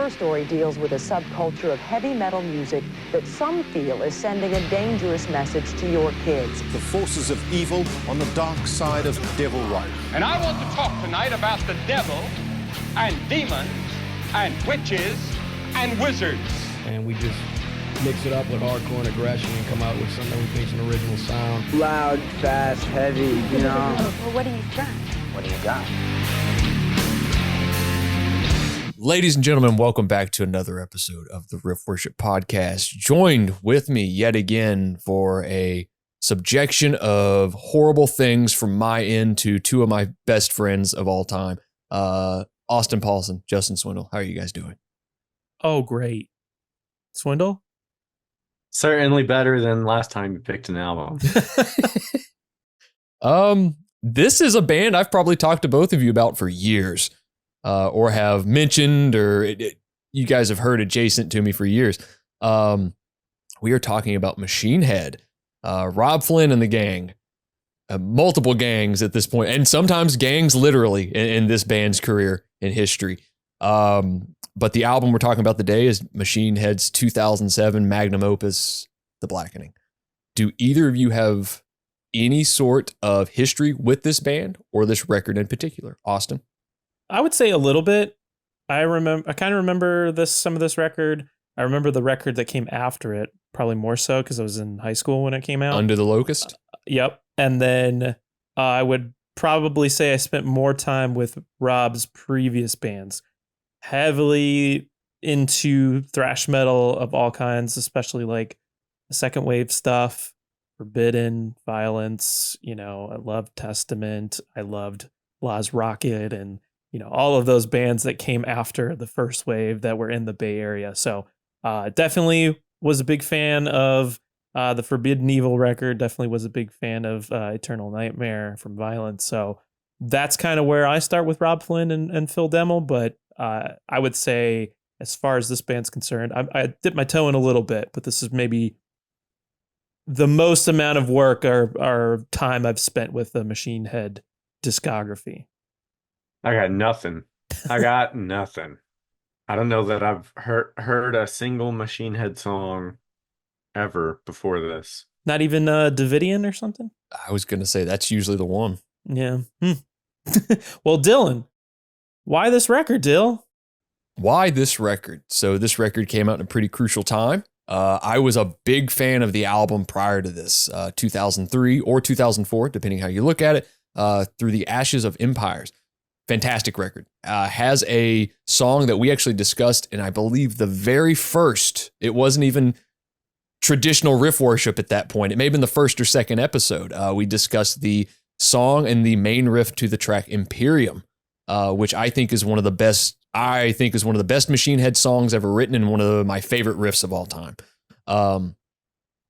Her story deals with a subculture of heavy metal music that some feel is sending a dangerous message to your kids. The forces of evil on the dark side of devil right. And I want to talk tonight about the devil and demons and witches and wizards. And we just mix it up with hardcore and aggression and come out with something we think's an original sound. Loud, fast, heavy, you know. Well, what do you got? What do you got? Ladies and gentlemen, welcome back to another episode of the Riff Worship Podcast. Joined with me yet again for a subjection of horrible things from my end to two of my best friends of all time, Austin Paulson, Justin Swindle. How are you guys doing? Oh, great. Swindle? Certainly better than last time you picked an album. This is a band I've probably talked to both of you about for years, or have mentioned, or you guys have heard adjacent to me for years. We are talking about Machine Head, Robb Flynn and the gang, multiple gangs at this point, and sometimes gangs literally in this band's career and history. But the album we're talking about today is Machine Head's 2007 magnum opus, The Blackening. Do either of you have any sort of history with this band or this record in particular? Austin? I would say a little bit. I kind of remember some of this record. I remember the record that came after it, probably more so because I was in high school when it came out. Under the Locust? Yep. And then I would probably say I spent more time with Robb's previous bands. Heavily into thrash metal of all kinds, especially like the second wave stuff, Forbidden, Vio-Lence. You know, I loved Testament. I loved Laz Rocket, and you know, all of those bands that came after the first wave that were in the Bay Area. So definitely was a big fan of the Forbidden Evil record. Definitely was a big fan of Eternal Nightmare from Vio-Lence. So that's kind of where I start with Robb Flynn and Phil Demmel. But I would say, as far as this band's concerned, I dipped my toe in a little bit, but this is maybe the most amount of work or time I've spent with the Machine Head discography. I got nothing. I don't know that I've heard a single Machine Head song ever before this. Not even Davidian or something? I was going to say that's usually the one. Yeah. Well, Dylan, why this record, Dill? Why this record? So this record came out in a pretty crucial time. I was a big fan of the album prior to this, 2003 or 2004, depending how you look at it, Through the Ashes of Empires. Fantastic record. Has a song that we actually discussed in, I believe, the very first. It wasn't even traditional riff worship at that point. It may have been the first or second episode. We discussed the song and the main riff to the track Imperium, which I think is one of the best. I think is one of the best Machine Head songs ever written, and one of my favorite riffs of all time.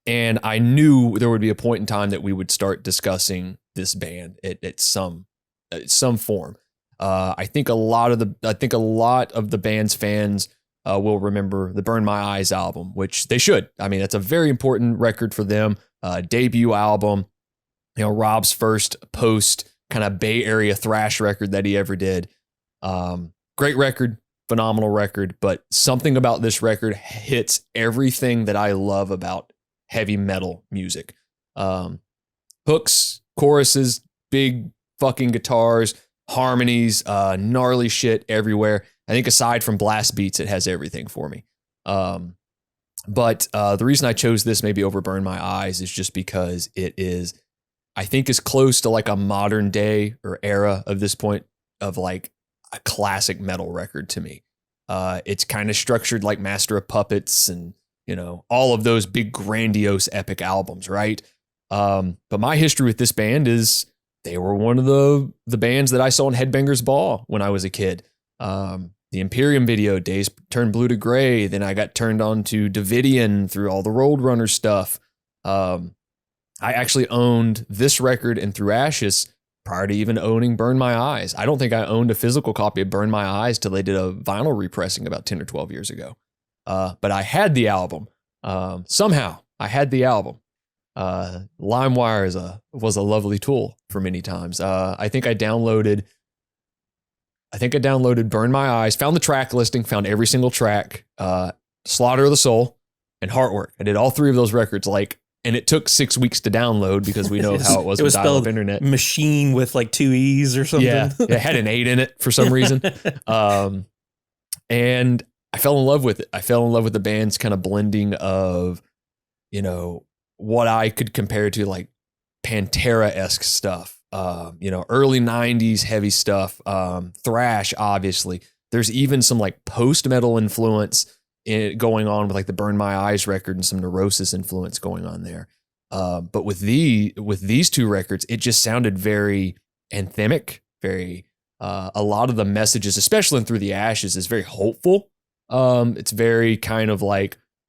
And I knew there would be a point in time that we would start discussing this band at some form. I think a lot of the band's fans will remember the Burn My Eyes album, which they should. I mean, that's a very important record for them. Debut album, you know, Robb's first post kind of Bay Area thrash record that he ever did. Great record, phenomenal record, but something about this record hits everything that I love about heavy metal music. Hooks, choruses, big fucking guitars, harmonies, gnarly shit everywhere. I think aside from blast beats, it has everything for me. But the reason I chose this maybe over Burn My Eyes is just because it is, I think, as close to like a modern day or era of this point of like a classic metal record to me. It's kind of structured like Master of Puppets and, you know, all of those big grandiose epic albums, right? But my history with this band is they were one of the bands that I saw in Headbangers Ball when I was a kid. The Imperium video, Days Turned Blue to Gray. Then I got turned on to Davidian through all the Roadrunner stuff. I actually owned this record and Through Ashes prior to even owning Burn My Eyes. I don't think I owned a physical copy of Burn My Eyes till they did a vinyl repressing about 10 or 12 years ago. But I had the album. Somehow I had the album. LimeWire was a lovely tool for many times. I think I downloaded I think I downloaded Burn My Eyes, found the track listing, found every single track, Slaughter of the Soul, and Heartwork. I did all 3 of those records, and it took 6 weeks to download because we know how it was with dial-up internet. Machine with 2 E's or something. Yeah, it had an 8 in it for some reason. And I fell in love with it. I fell in love with the band's kind of blending of, what I could compare to Pantera-esque stuff. Early 90s heavy stuff. Thrash, obviously. There's even some post-metal influence going on with the Burn My Eyes record and some Neurosis influence going on there. But with these 2 records, it just sounded very anthemic, very a lot of the messages, especially in Through the Ashes, is very hopeful. It's very kind of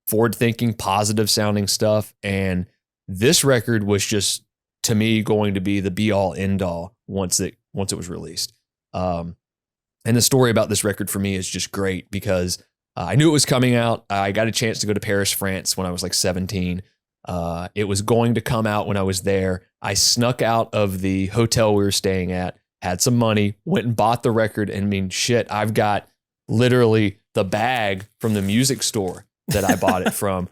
forward-thinking, positive sounding stuff. And this record was just, to me, going to be the be-all, end-all once it was released. And the story about this record for me is just great because I knew it was coming out. I got a chance to go to Paris, France when I was 17. It was going to come out when I was there. I snuck out of the hotel we were staying at, had some money, went and bought the record. And I've got literally the bag from the music store that I bought it from.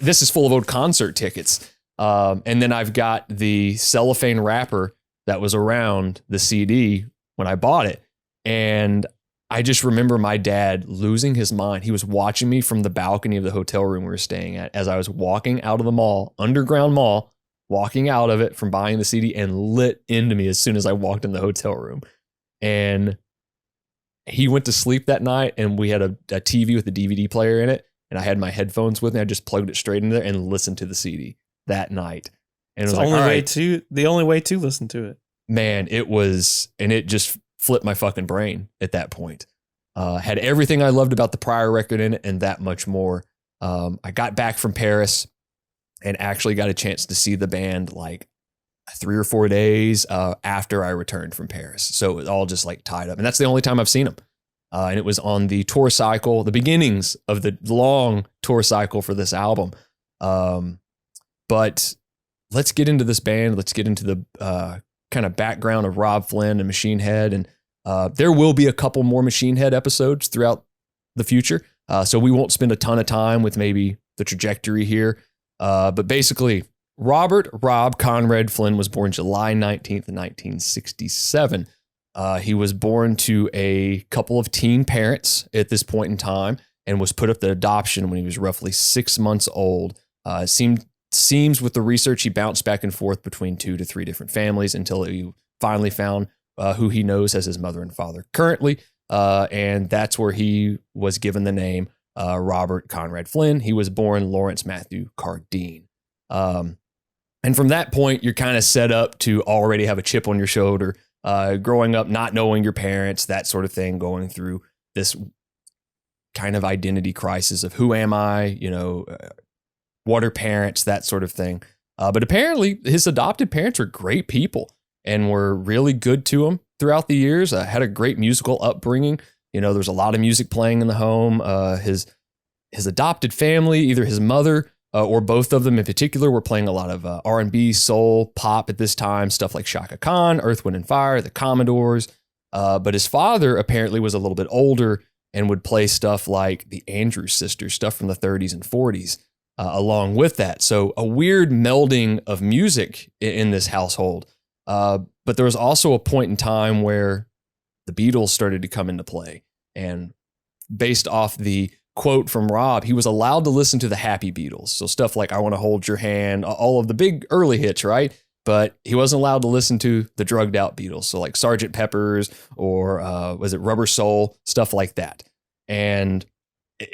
This is full of old concert tickets. And then I've got the cellophane wrapper that was around the CD when I bought it. And I just remember my dad losing his mind. He was watching me from the balcony of the hotel room we were staying at as I was walking out of the mall, underground mall, walking out of it from buying the CD, and lit into me as soon as I walked in the hotel room. And he went to sleep that night, and we had a TV with a DVD player in it, and I had my headphones with me. I just plugged it straight in there and listened to the CD that night. And it's it was the only way to listen to it. Man, it just flipped my fucking brain at that point. Had everything I loved about the prior record in it and that much more. I got back from Paris and actually got a chance to see the band 3 or 4 days after I returned from Paris. So it was all just tied up. And that's the only time I've seen them. And it was on the tour cycle, the beginnings of the long tour cycle for this album. But let's get into this band. Let's get into the kind of background of Robb Flynn and Machine Head. And there will be a couple more Machine Head episodes throughout the future. So we won't spend a ton of time with maybe the trajectory here. But basically, Robb Conrad Flynn was born July 19th, 1967. He was born to a couple of teen parents at this point in time and was put up to adoption when he was roughly 6 months old. Seems with the research, he bounced back and forth between 2 to 3 different families until he finally found who he knows as his mother and father currently. And that's where he was given the name Robert Conrad Flynn. He was born Lawrence Matthew Cardine. And from that point, you're kind of set up to already have a chip on your shoulder, growing up, not knowing your parents, that sort of thing, going through this kind of identity crisis of who am I, what are parents, that sort of thing. But apparently his adopted parents were great people and were really good to him throughout the years. Had a great musical upbringing. There's a lot of music playing in the home. His adopted family, either his mother or both of them in particular, were playing a lot of R&B, soul, pop at this time, stuff like Shaka Khan, Earth, Wind and Fire, the Commodores. But his father apparently was a little bit older and would play stuff like the Andrews Sisters, stuff from the 30s and 40s. Along with that. So a weird melding of music in this household. But there was also a point in time where the Beatles started to come into play. And based off the quote from Robb, he was allowed to listen to the happy Beatles. So stuff like I Want to Hold Your Hand, all of the big early hits, right? But he wasn't allowed to listen to the drugged out Beatles. So like Sgt. Pepper's or was it Rubber Soul, stuff like that. And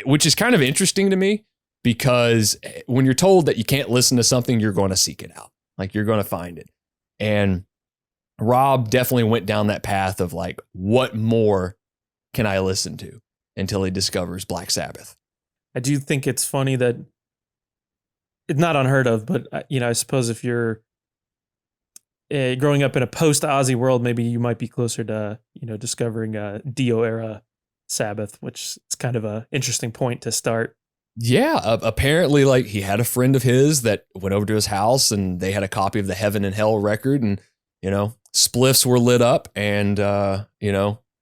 which is kind of interesting to me. Because when you're told that you can't listen to something, you're going to seek it out. You're going to find it. And Robb definitely went down that path of what more can I listen to until he discovers Black Sabbath. I do think it's funny that it's not unheard of, but I suppose if you're growing up in a post-Ozzy world, maybe you might be closer to, discovering Dio era Sabbath, which is kind of a interesting point to start. Yeah, apparently he had a friend of his that went over to his house and they had a copy of the Heaven and Hell record. And, spliffs were lit up and,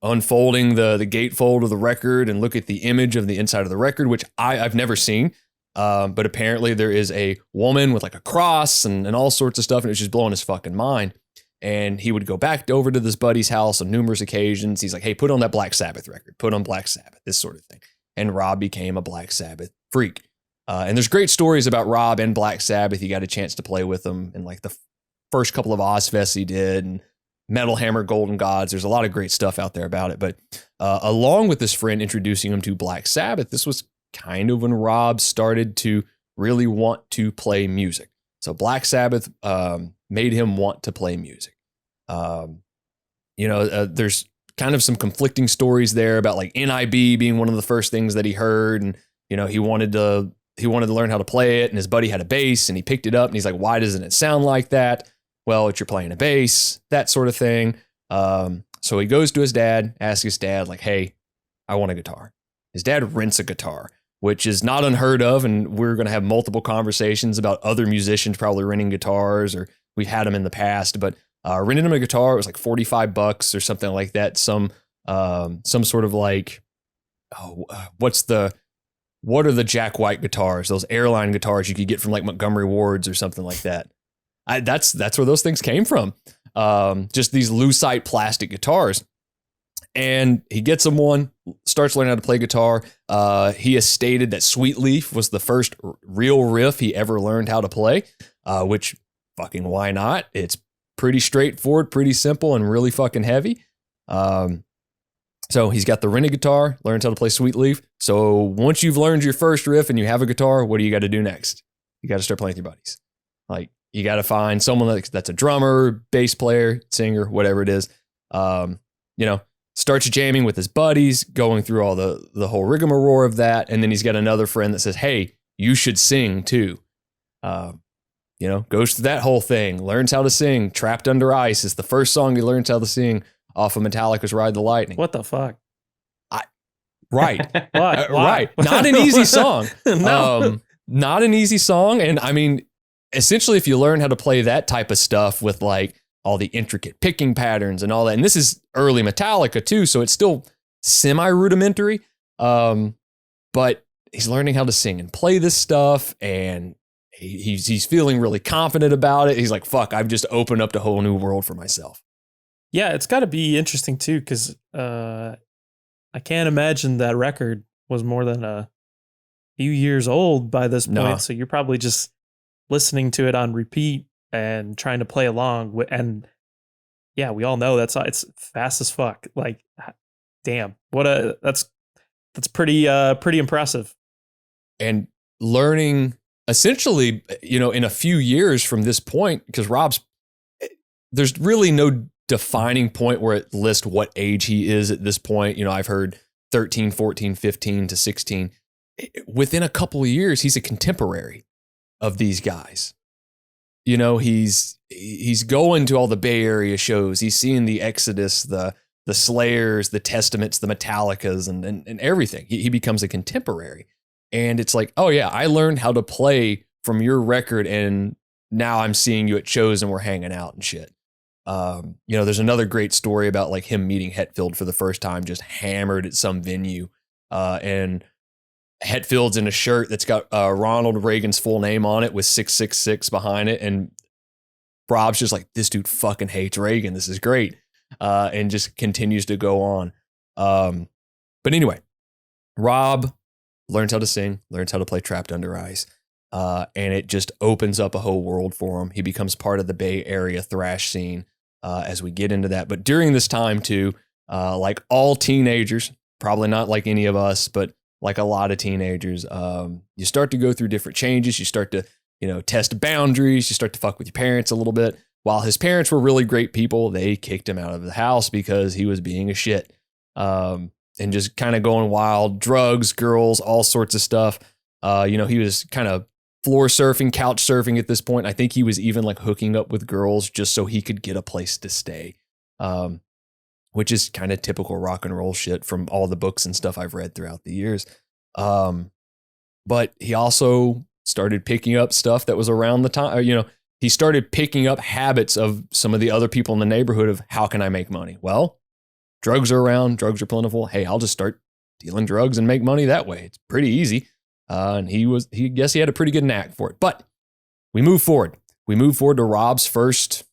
unfolding the gatefold of the record and look at the image of the inside of the record, which I've never seen. But apparently there is a woman with like a cross and all sorts of stuff. And it was just blowing his fucking mind. And he would go back over to this buddy's house on numerous occasions. He's like, hey, put on that Black Sabbath record, put on Black Sabbath, this sort of thing. And Robb became a Black Sabbath freak. And there's great stories about Robb and Black Sabbath. He got a chance to play with them in like the first couple of Ozfests he did, and Metal Hammer, Golden Gods. There's a lot of great stuff out there about it. But along with this friend introducing him to Black Sabbath, this was kind of when Robb started to really want to play music. So Black Sabbath made him want to play music. There's kind of some conflicting stories there about like NIB being one of the first things that he heard. And, he wanted to learn how to play it. And his buddy had a bass and he picked it up and he's like, why doesn't it sound like that? Well, you're playing a bass, that sort of thing. So he goes to his dad, asks his dad like, hey, I want a guitar. His dad rents a guitar, which is not unheard of. And we're going to have multiple conversations about other musicians probably renting guitars, or we've had them in the past, but renting him a guitar, it was like $45 or something like that. Some sort of like, what are the Jack White guitars? Those airline guitars you could get from like Montgomery Ward's or something like that. That's where those things came from. Just these lucite plastic guitars. And he gets him one, starts learning how to play guitar. He has stated that Sweet Leaf was the first real riff he ever learned how to play, which fucking why not? It's pretty straightforward, pretty simple, and really fucking heavy. So he's got the rented guitar, learns how to play Sweet Leaf. So once you've learned your first riff and you have a guitar, what do you got to do next? You got to start playing with your buddies. Like, you got to find someone that's a drummer, bass player, singer, whatever it is. Starts jamming with his buddies, going through all the whole rigmarole of that. And then he's got another friend that says, hey, you should sing too. Goes through that whole thing, learns how to sing. Trapped Under Ice is the first song he learns how to sing off of Metallica's Ride the Lightning. What the fuck? Right. Why? Right. Not an easy song. No. Not an easy song. And I mean, essentially, if you learn how to play that type of stuff with like all the intricate picking patterns and all that, and this is early Metallica too, so it's still semi-rudimentary, but he's learning how to sing and play this stuff, and he's feeling really confident about it. He's like, fuck, I've just opened up a whole new world for myself. Yeah, it's got to be interesting too, because I can't imagine that record was more than a few years old by this point. No. So you're probably just listening to it on repeat and trying to play along. And yeah, we all know it's fast as fuck. Like, damn, that's pretty impressive. And learning essentially, in a few years from this point, because there's really no defining point where it lists what age he is at this point. I've heard 13, 14, 15 to 16. Within a couple of years, he's a contemporary of these guys. He's going to all the Bay Area shows. He's seeing the Exodus, the Slayers, the Testaments, the Metallicas, and everything. He becomes a contemporary. And it's like, oh yeah, I learned how to play from your record, and now I'm seeing you at shows and we're hanging out and shit. There's another great story about like him meeting Hetfield for the first time, just hammered at some venue. And Hetfield's in a shirt that's got Ronald Reagan's full name on it with 666 behind it. And Robb's just like, this dude fucking hates Reagan. This is great. And just continues to go on. But anyway, Robb learns how to sing, learns how to play Trapped Under Ice. And it just opens up a whole world for him. He becomes part of the Bay Area thrash scene as we get into that. But during this time too, like all teenagers, probably not like any of us, but like a lot of teenagers, you start to go through different changes. You start to, test boundaries. You start to fuck with your parents a little bit. While his parents were really great people, they kicked him out of the house because he was being a shit and just kind of going wild, drugs, girls, all sorts of stuff. He was kind of floor surfing, couch surfing at this point. I think he was even like hooking up with girls just so he could get a place to stay. Which is kind of typical rock and roll shit from all the books and stuff I've read throughout the years. But he also started picking up stuff that was around the time, he started picking up habits of some of the other people in the neighborhood of how can I make money? Well, drugs are around, drugs are plentiful. Hey, I'll just start dealing drugs and make money that way. It's pretty easy. And he had a pretty good knack for it. But we move forward. We move forward to Robb's first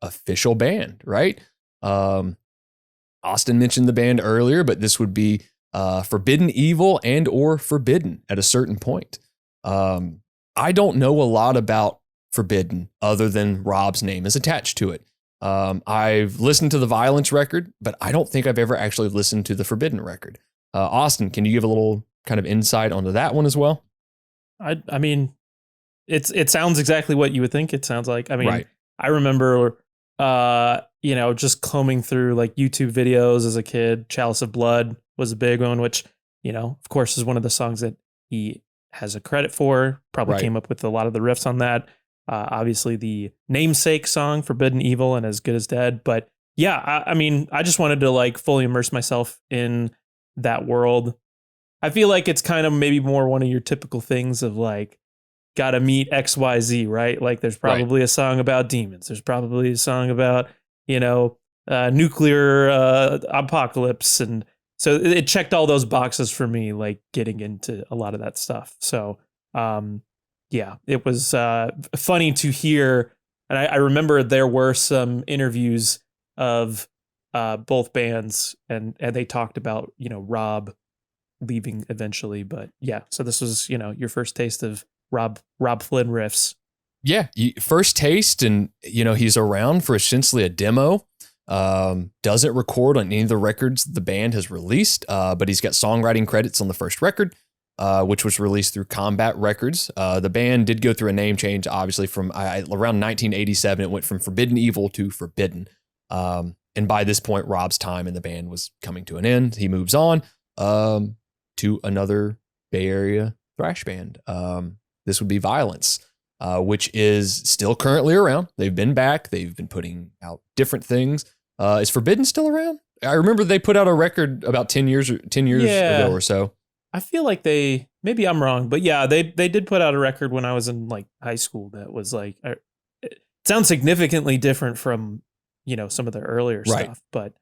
official band, right? Austin mentioned the band earlier, but this would be Forbidden Evil and or Forbidden at a certain point. I don't know a lot about Forbidden other than Robb's name is attached to it. I've listened to the Vio-Lence record, but I don't think I've ever actually listened to the Forbidden record. Austin, can you give a little kind of insight onto that one as well? I mean, it sounds exactly what you would think it sounds like. I mean, Right. I remember, just combing through like YouTube videos as a kid. Chalice of Blood was a big one, which, of course, is one of the songs that he has a credit for. Probably Right. came up with a lot of the riffs on that. Obviously, the namesake song, Forbidden Evil and As Good as Dead. But yeah, I mean, I just wanted to like fully immerse myself in that world. I feel like it's kind of maybe more one of your typical things of like, gotta meet XYZ, right? Like there's probably a song about demons. There's probably a song about, nuclear apocalypse. And so it checked all those boxes for me, like getting into a lot of that stuff. So, it was funny to hear. And I remember there were some interviews of both bands and they talked about, Robb leaving eventually. But yeah, so this was, your first taste of Robb Flynn riffs. Yeah, first taste, and he's around for essentially a demo. Doesn't record on any of the records the band has released, but he's got songwriting credits on the first record, which was released through Combat Records. The band did go through a name change, obviously, from around 1987. It went from Forbidden Evil to Forbidden. And by this point, Robb's time in the band was coming to an end. He moves on to another Bay Area thrash band. This would be Vio-Lence, which is still currently around. They've been back. They've been putting out different things. Is Forbidden still around? I remember they put out a record about 10 years ago or so. I feel like maybe I'm wrong, but yeah, they did put out a record when I was in like high school that was like, it sounds significantly different from, some of the earlier stuff. But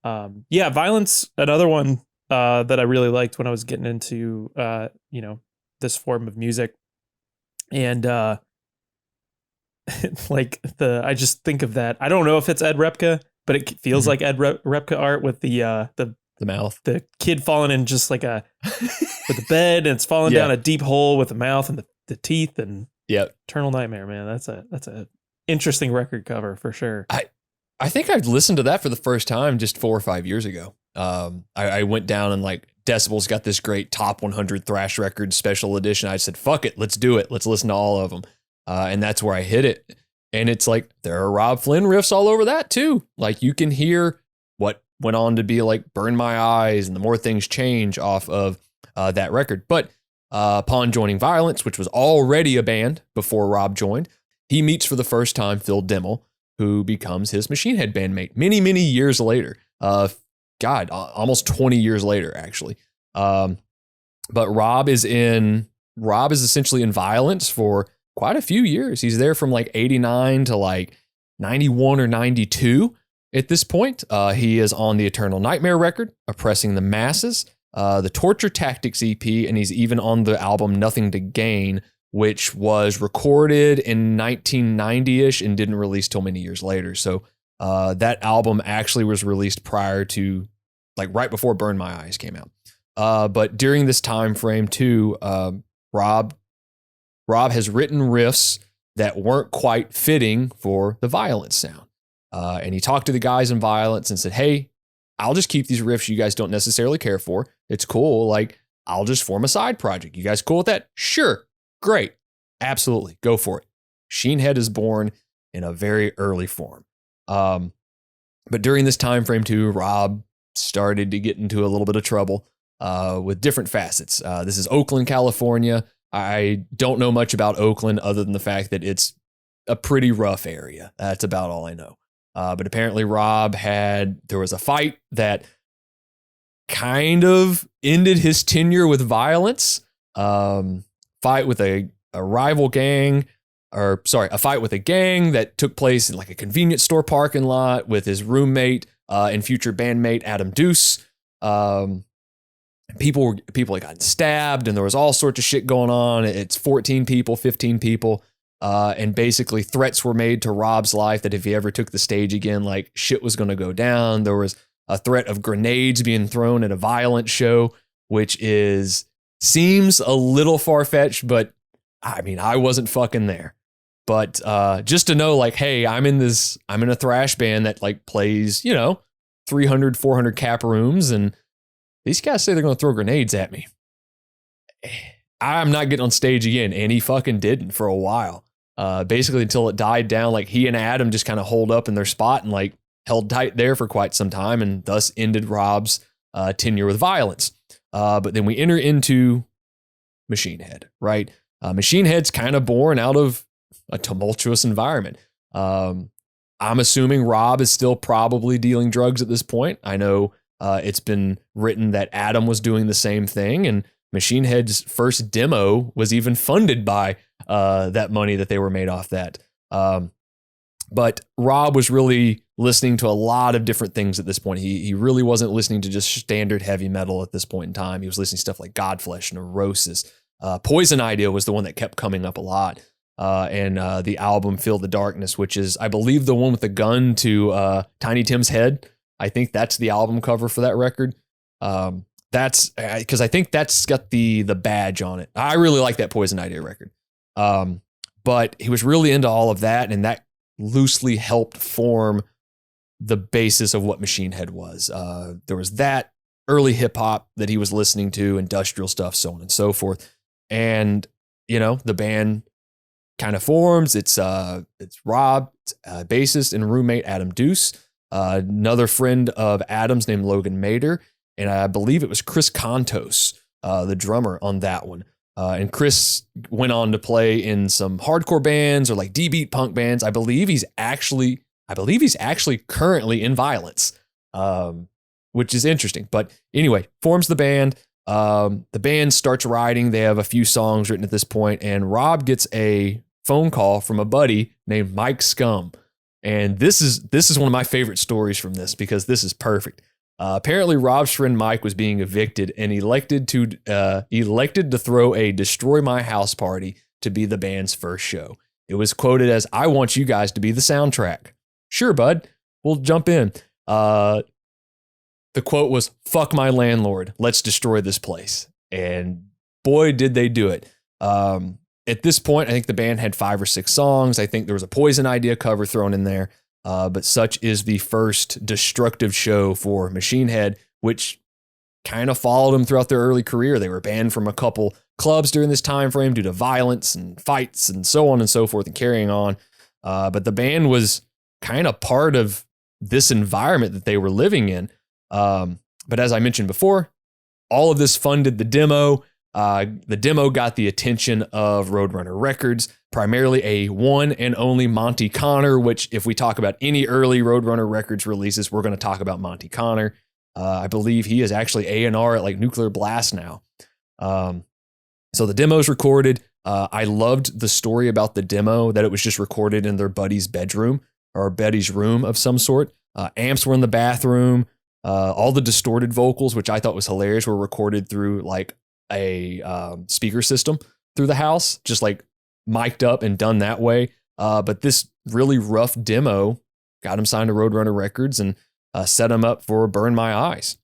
Vio-Lence, another one that I really liked when I was getting into, this form of music. And I just think of that. I don't know if it's Ed Repka, but it feels like Ed Repka art with the mouth, the kid falling in just like with the bed, and it's falling down a deep hole with the mouth and the teeth, and Eternal Nightmare, man. That's a interesting record cover for sure. I think I listened to that for the first time just 4 or 5 years ago. I went down and like Decibel's got this great top 100 thrash records special edition. I said, fuck it, let's do it. Let's listen to all of them. And that's where I hit it. And it's like, there are Robb Flynn riffs all over that too. Like you can hear what went on to be like Burn My Eyes and The More Things Change off of that record. But upon joining Vio-Lence, which was already a band before Robb joined, he meets for the first time Phil Demmel, who becomes his Machine Head bandmate many, many years later. Almost 20 years later, actually. But Robb is essentially in Vio-Lence for quite a few years. He's there from like 89 to like 91 or 92 at this point. He is on the Eternal Nightmare record, Oppressing the Masses, the Torture Tactics EP, and he's even on the album Nothing to Gain, which was recorded in 1990-ish and didn't release till many years later. So that album actually was released prior to, like right before Burn My Eyes came out. But during this time frame too, Robb has written riffs that weren't quite fitting for the Vio-Lence sound. And he talked to the guys in Vio-Lence and said, hey, I'll just keep these riffs you guys don't necessarily care for. It's cool. Like, I'll just form a side project. You guys cool with that? Sure. Great. Absolutely. Go for it. Machine Head is born in a very early form. But during this time frame too, Robb started to get into a little bit of trouble with different facets. This is Oakland, California. I don't know much about Oakland other than the fact that it's a pretty rough area. That's about all I know. But apparently there was a fight that kind of ended his tenure with Vio-Lence. Fight with a rival gang. a fight with a gang that took place in like a convenience store parking lot with his roommate and future bandmate Adam Deuce. People had gotten stabbed, and there was all sorts of shit going on. It's 14 people, 15 people. And basically threats were made to Robb's life that if he ever took the stage again, like shit was going to go down. There was a threat of grenades being thrown at a Vio-Lence show, which seems a little far-fetched, but I mean, I wasn't fucking there. But just to know, like, hey, I'm in a thrash band that like plays, 300, 400 cap rooms, and these guys say they're going to throw grenades at me. I'm not getting on stage again, and he fucking didn't for a while. Basically until it died down, like he and Adam just kind of holed up in their spot and like held tight there for quite some time, and thus ended Robb's tenure with Vio-Lence. But then we enter into Machine Head, right? Machine Head's kind of born out of a tumultuous environment. I'm assuming Robb is still probably dealing drugs at this point. I know it's been written that Adam was doing the same thing, and Machine Head's first demo was even funded by that money that they were made off that. But Robb was really listening to a lot of different things at this point. He really wasn't listening to just standard heavy metal at this point in time. He was listening to stuff like Godflesh, Neurosis. Poison Idea was the one that kept coming up a lot. And the album Feel the Darkness, which is, I believe, the one with the gun to Tiny Tim's head. I think that's the album cover for that record. That's because I think that's got the badge on it. I really like that Poison Idea record. But he was really into all of that, and that loosely helped form the basis of what Machine Head was. There was that early hip hop that he was listening to, industrial stuff, so on and so forth. And, the band kind of forms. It's Robb, bassist and roommate Adam Deuce, another friend of Adam's named Logan Mader, and I believe it was Chris Contos, the drummer on that one. And Chris went on to play in some hardcore bands or like D-beat punk bands. I believe he's actually currently in Vio-Lence, which is interesting. But anyway, forms the band. The band starts writing. They have a few songs written at this point, and Robb gets a phone call from a buddy named Mike Scum. And this is one of my favorite stories from this, because this is perfect. Apparently, Robb's friend Mike was being evicted and elected to throw a Destroy My House party to be the band's first show. It was quoted as, "I want you guys to be the soundtrack." Sure, bud, we'll jump in. The quote was, "Fuck my landlord. Let's destroy this place." And boy, did they do it. At this point, I think the band had 5 or 6 songs. I think there was a Poison Idea cover thrown in there. But such is the first destructive show for Machine Head, which kind of followed them throughout their early career. They were banned from a couple clubs during this time frame due to violence and fights and so on and so forth and carrying on. But the band was kind of part of this environment that they were living in. But as I mentioned before, all of this funded the demo. The demo got the attention of Roadrunner Records, primarily a one and only Monty Connor, which if we talk about any early Roadrunner Records releases, we're going to talk about Monty Connor. I believe he is actually A&R at like Nuclear Blast now. So the demo's recorded. I loved the story about the demo, that it was just recorded in their buddy's bedroom or buddy's room of some sort. Amps were in the bathroom. All the distorted vocals, which I thought was hilarious, were recorded through like a speaker system through the house, just like mic'd up and done that way. But this really rough demo got him signed to Roadrunner Records and set him up for Burn My Eyes.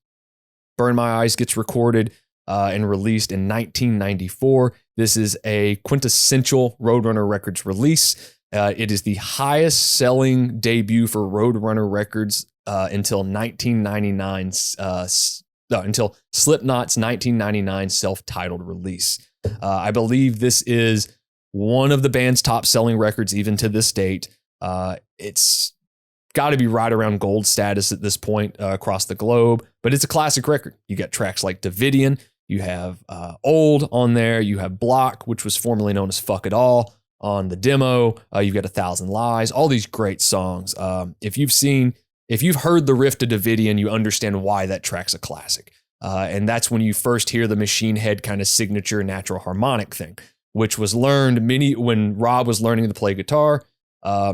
Burn My Eyes gets recorded and released in 1994. This is a quintessential Roadrunner Records release. It is the highest selling debut for Roadrunner Records until 1999. Until Slipknot's 1999 self-titled release. I believe this is one of the band's top-selling records even to this date. It's got to be right around gold status at this point across the globe, but it's a classic record. You got tracks like Davidian, you have Old on there, you have Block, which was formerly known as Fuck It All on the demo. You've got 1,000 Lies, all these great songs. If you've heard the riff to Davidian, you understand why that track's a classic. And that's when you first hear the Machine Head kind of signature natural harmonic thing, which was learned when Robb was learning to play guitar.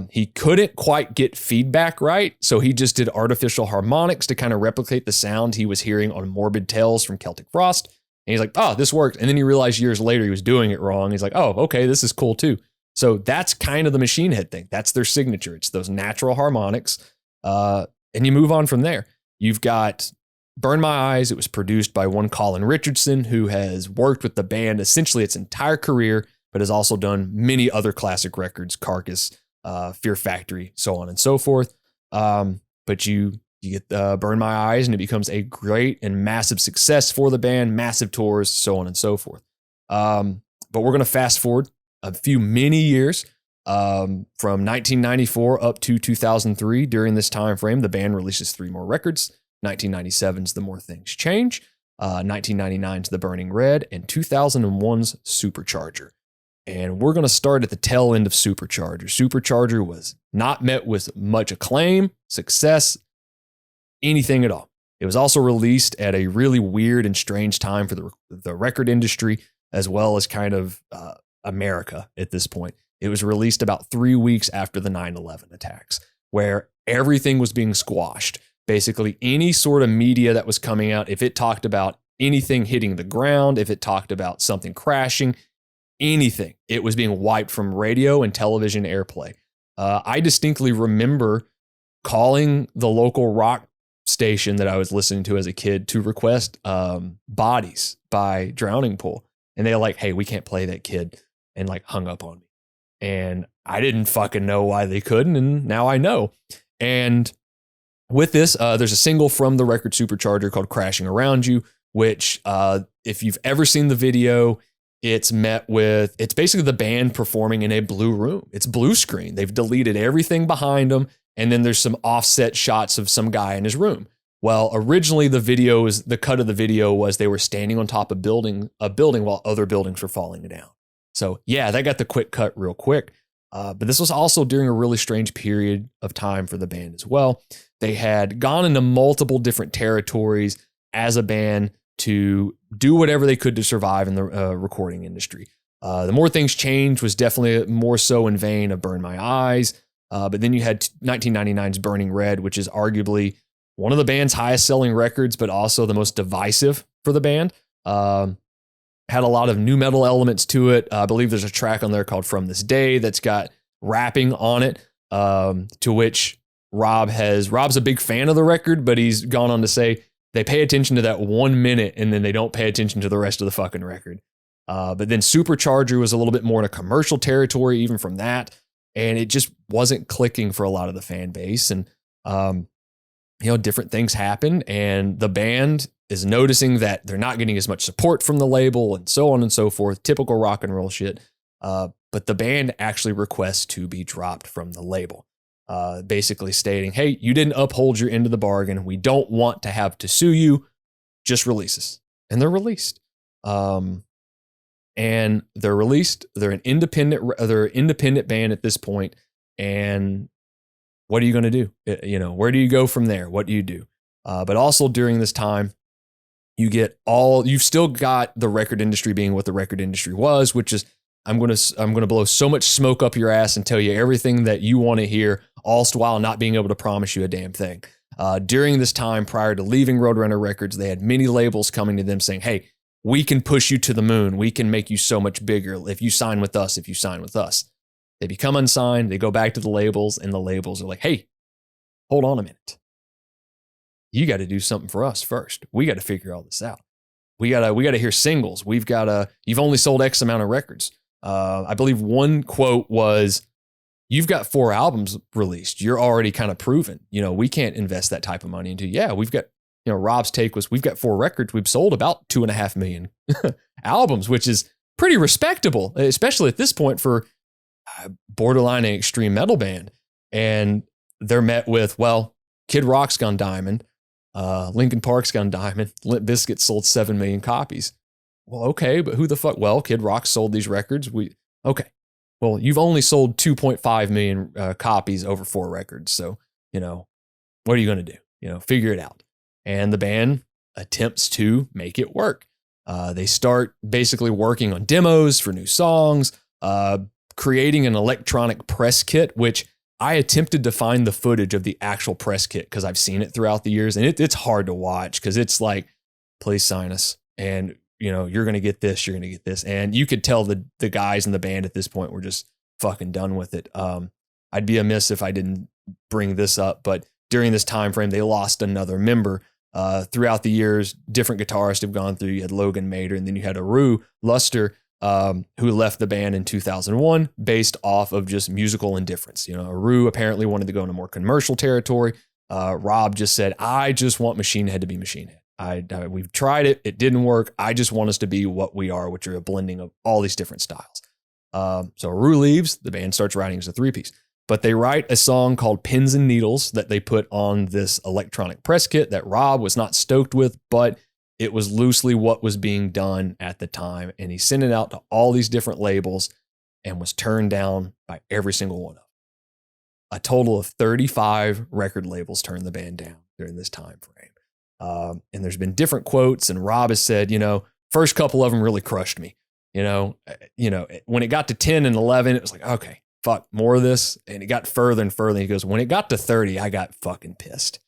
He couldn't quite get feedback right, so he just did artificial harmonics to kind of replicate the sound he was hearing on Morbid Tales from Celtic Frost. And he's like, oh, this worked. And then he realized years later he was doing it wrong. He's like, oh, okay, this is cool too. So that's kind of the Machine Head thing. That's their signature. It's those natural harmonics. And you move on from there. You've got Burn My Eyes. It was produced by one Colin Richardson, who has worked with the band essentially its entire career, but has also done many other classic records, Carcass, Fear Factory, so on and so forth. But you get Burn My Eyes, and it becomes a great and massive success for the band, massive tours, so on and so forth. But we're going to fast forward many years from 1994 up to 2003. During this time frame, the band releases 3 more records. 1997's The More Things Change, 1999's The Burning Red, and 2001's Supercharger. And we're going to start at the tail end of Supercharger. Supercharger was not met with much acclaim, success, anything at all. It was also released at a really weird and strange time for the record industry, as well as kind of America at this point. It was released about 3 weeks after the 9/11 attacks, where everything was being squashed. Basically, any sort of media that was coming out, if it talked about anything hitting the ground, if it talked about something crashing, anything, it was being wiped from radio and television airplay. I distinctly remember calling the local rock station that I was listening to as a kid to request Bodies by Drowning Pool. And they were like, hey, we can't play that, kid, and like hung up on me. And I didn't fucking know why they couldn't, and now I know. And with this, there's a single from the record Supercharger called Crashing Around You, which if you've ever seen the video, it's basically the band performing in a blue room. It's blue screen. They've deleted everything behind them. And then there's some offset shots of some guy in his room. Well, originally the cut of the video was they were standing on top of a building while other buildings were falling down. So yeah, that got the quick cut real quick. But this was also during a really strange period of time for the band as well. They had gone into multiple different territories as a band to do whatever they could to survive in the recording industry. The More Things Change was definitely more so in vein of Burn My Eyes. But then you had 1999's Burning Red, which is arguably one of the band's highest selling records, but also the most divisive for the band. Had a lot of nu metal elements to it. I believe there's a track on there called From This Day that's got rapping on it, to which Rob's a big fan of the record, but he's gone on to say they pay attention to that 1 minute and then they don't pay attention to the rest of the fucking record. But then Supercharger was a little bit more in a commercial territory, even from that. And it just wasn't clicking for a lot of the fan base. And, different things happen. And the band is noticing that they're not getting as much support from the label and so on and so forth. Typical rock and roll shit. But the band actually requests to be dropped from the label. Basically stating, hey, you didn't uphold your end of the bargain. We don't want to have to sue you. Just release us. And they're released. And they're released. They're an independent band at this point. And what are you going to do? Where do you go from there? What do you do? But also during this time, you've still got the record industry being what the record industry was, which is I'm going to blow so much smoke up your ass and tell you everything that you want to hear, all while not being able to promise you a damn thing. During this time, prior to leaving Roadrunner Records, they had many labels coming to them saying, hey, we can push you to the moon. We can make you so much bigger if you sign with us, They become unsigned. They go back to the labels, and the labels are like, hey, hold on a minute. You got to do something for us first. We got to figure all this out. We got to hear singles. You've only sold X amount of records. I believe one quote was, you've got 4 albums released. You're already kind of proven, we can't invest that type of money into. Yeah, we've got, Robb's take was, we've got 4 records. We've sold about 2.5 million albums, which is pretty respectable, especially at this point for borderline an extreme metal band. And they're met with, well, Kid Rock's gone diamond. Linkin Park's gone diamond. Limp Bizkit sold 7 million copies. Well, okay, but who the fuck? Well, Kid Rock sold these records. Okay. Well, you've only sold 2.5 million copies over 4 records. So, what are you going to do? Figure it out. And the band attempts to make it work. They start basically working on demos for new songs, creating an electronic press kit, which I attempted to find the footage of the actual press kit because I've seen it throughout the years, and it's hard to watch because it's like, please sign us, and you're going to get this, you're going to get this, and you could tell the guys in the band at this point were just fucking done with it. I'd be amiss if I didn't bring this up, but during this time frame, they lost another member. Throughout the years, different guitarists have gone through. You had Logan Mader, and then you had Aru Luster, who left the band in 2001 based off of just musical indifference. Aru apparently wanted to go into more commercial territory. Robb just said, I just want Machine Head to be Machine Head. We've tried it. It didn't work. I just want us to be what we are, which are a blending of all these different styles. So Aru leaves. The band starts writing as a three-piece. But they write a song called Pins and Needles that they put on this electronic press kit that Robb was not stoked with, but it was loosely what was being done at the time. And he sent it out to all these different labels and was turned down by every single one of them. A total of 35 record labels turned the band down during this time frame. And there's been different quotes, and Robb has said, first couple of them really crushed me. When it got to 10 and 11, it was like, okay, fuck, more of this. And it got further and further. He goes, when it got to 30, I got fucking pissed.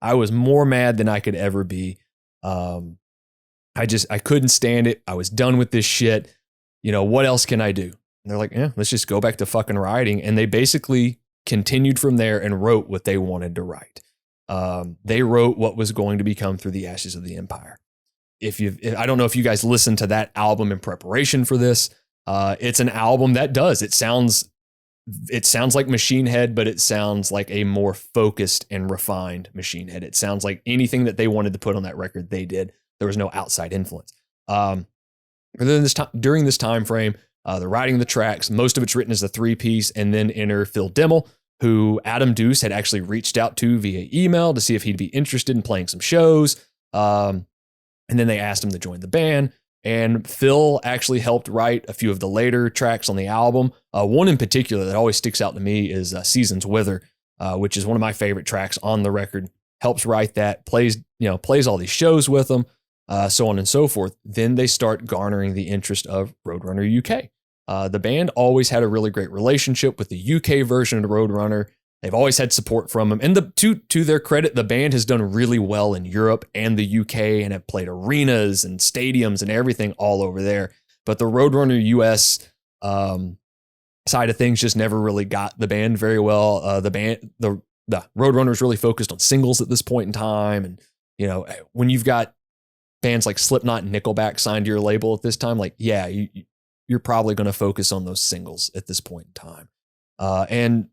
I was more mad than I could ever be. I couldn't stand it. I was done with this shit. What else can I do? And they're like, let's just go back to fucking writing. And they basically continued from there and wrote what they wanted to write. They wrote what was going to become Through the Ashes of the Empire. I don't know if you guys listened to that album in preparation for this. It's an album that it sounds like Machine Head, but it sounds like a more focused and refined Machine Head. It sounds like anything that they wanted to put on that record, they did. There was no outside influence. During this time frame, they're writing the tracks. Most of it's written as a three-piece, and then enter Phil Demmel, who Adam Duce had actually reached out to via email to see if he'd be interested in playing some shows. And then they asked him to join the band. And Phil actually helped write a few of the later tracks on the album. One in particular that always sticks out to me is Seasons Wither, which is one of my favorite tracks on the record. Helps write that, plays all these shows with them, so on and so forth. Then they start garnering the interest of Roadrunner UK. The band always had a really great relationship with the UK version of Roadrunner. They've always had support from them. And to their credit, the band has done really well in Europe and the UK and have played arenas and stadiums and everything all over there. But the Roadrunner US side of things just never really got the band very well. The Roadrunner is really focused on singles at this point in time. And, when you've got bands like Slipknot and Nickelback signed to your label at this time, you're probably going to focus on those singles at this point in time. And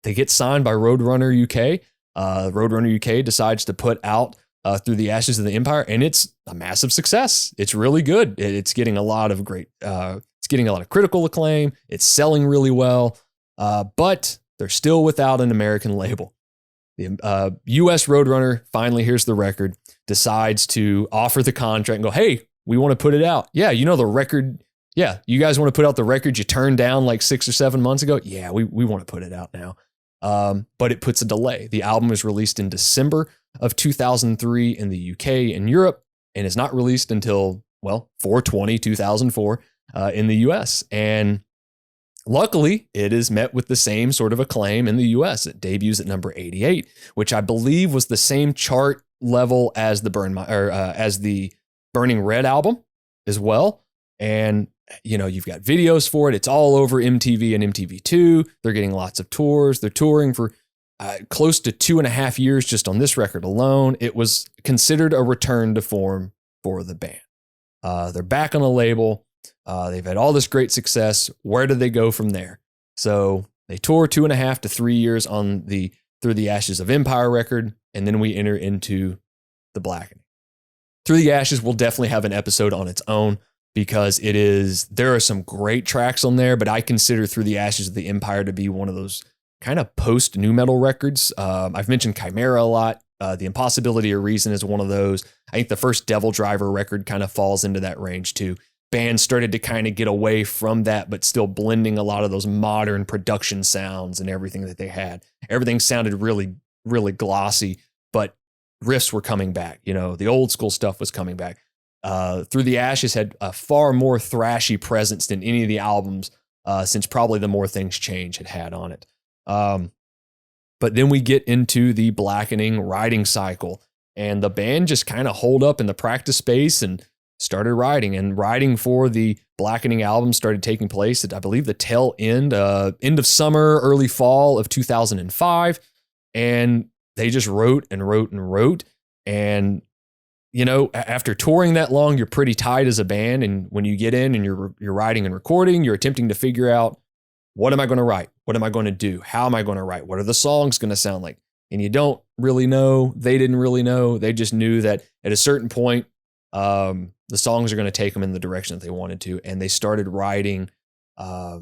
they get signed by Roadrunner UK. Roadrunner UK decides to put out Through the Ashes of the Empire, and it's a massive success. It's really good. It's getting a lot of critical acclaim. It's selling really well, but they're still without an American label. The US Roadrunner finally hears the record, decides to offer the contract and go, hey, we want to put it out. Yeah, the record. Yeah, you guys want to put out the record you turned down like 6 or 7 months ago? Yeah, we want to put it out now. But it puts a delay. The album is released in December of 2003 in the UK and Europe, and is not released until, 4/20/2004 in the US. And luckily, it is met with the same sort of acclaim in the US. It debuts at number 88, which I believe was the same chart level as the Burning Red album as well. And you've got videos for it. It's all over MTV and MTV2. They're getting lots of tours. They're touring for close to 2.5 years just on this record alone. It was considered a return to form for the band. They're back on a label. They've had all this great success. Where do they go from there? So they tour 2.5 to 3 years on the Through the Ashes of Empire record, and then we enter into the Blackening. Through the Ashes will definitely have an episode on its own, because there are some great tracks on there, but I consider Through the Ashes of the Empire to be one of those kind of post nu metal records. I've mentioned Chimera a lot. The Impossibility of Reason is one of those. I think the first Devil Driver record kind of falls into that range too. Bands started to kind of get away from that, but still blending a lot of those modern production sounds and everything that they had. Everything sounded really, really glossy, but riffs were coming back. The old school stuff was coming back. Through the Ashes had a far more thrashy presence than any of the albums since probably the More Things Change had on it. But then we get into the Blackening writing cycle, and the band just kind of holed up in the practice space and started writing. And writing for the Blackening album started taking place at, I believe, the tail end of summer, early fall of 2005. And they just wrote and wrote and wrote. And, you know, after touring that long, you're pretty tight as a band. And when you get in and you're writing and recording, you're attempting to figure out, what am I going to write? What am I going to do? How am I going to write? What are the songs going to sound like? And you don't really know. They didn't really know. They just knew that at a certain point, the songs are going to take them in the direction that they wanted to. And they started writing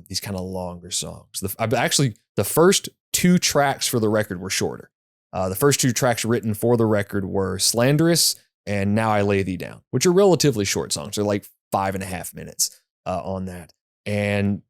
these kind of longer songs. The first 2 tracks for the record were shorter. The first 2 tracks written for the record were Slanderous and Now I Lay Thee Down, which are relatively short songs. They're like 5.5 minutes on that. And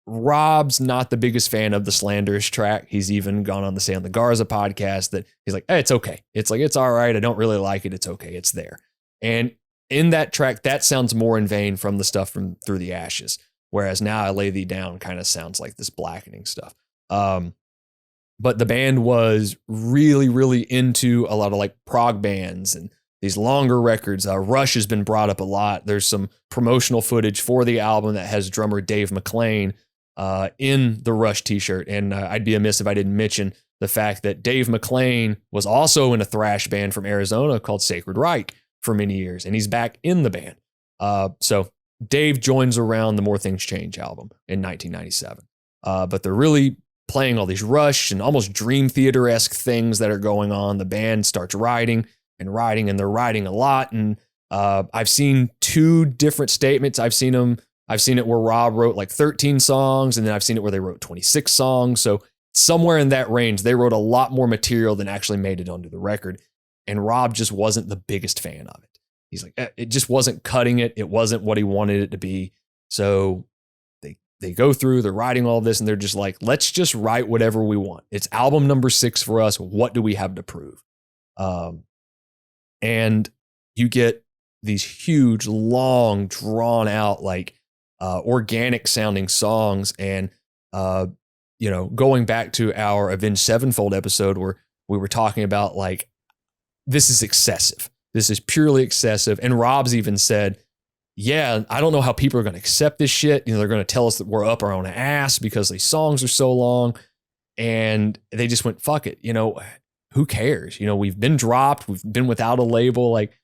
Robb's not the biggest fan of the Slanderous track. He's even gone on the Say on the Garza podcast that he's like, hey, it's okay. It's like, it's all right. I don't really like it. It's okay. It's there. And in that track, that sounds more in vain from the stuff from Through the Ashes. Whereas Now I Lay Thee Down kind of sounds like this Blackening stuff. But the band was really, really into a lot of like prog bands and these longer records. Rush has been brought up a lot. There's some promotional footage for the album that has drummer Dave McClain in the Rush t-shirt. And I'd be amiss if I didn't mention the fact that Dave McClain was also in a thrash band from Arizona called Sacred Reich for many years. And he's back in the band. So Dave joins around the More Things Change album in 1997. But they're really playing all these Rush and almost Dream Theater-esque things that are going on. The band starts writing, and they're writing a lot. And I've seen 2 different statements. I've seen it where Robb wrote like 13 songs, and then I've seen it where they wrote 26 songs. So somewhere in that range, they wrote a lot more material than actually made it onto the record. And Robb just wasn't the biggest fan of it. He's like, it just wasn't cutting it. It wasn't what he wanted it to be. So they go through, they're writing all this, and they're just like, let's just write whatever we want. It's album number 6 for us. What do we have to prove? And you get these huge, long, drawn out, like organic sounding songs. And, going back to our Avenged Sevenfold episode where we were talking about like, this is excessive. This is purely excessive. And Robb's even said, yeah, I don't know how people are going to accept this shit. They're going to tell us that we're up our own ass because these songs are so long. And they just went, fuck it. Who cares? We've been dropped. We've been without a label. Like,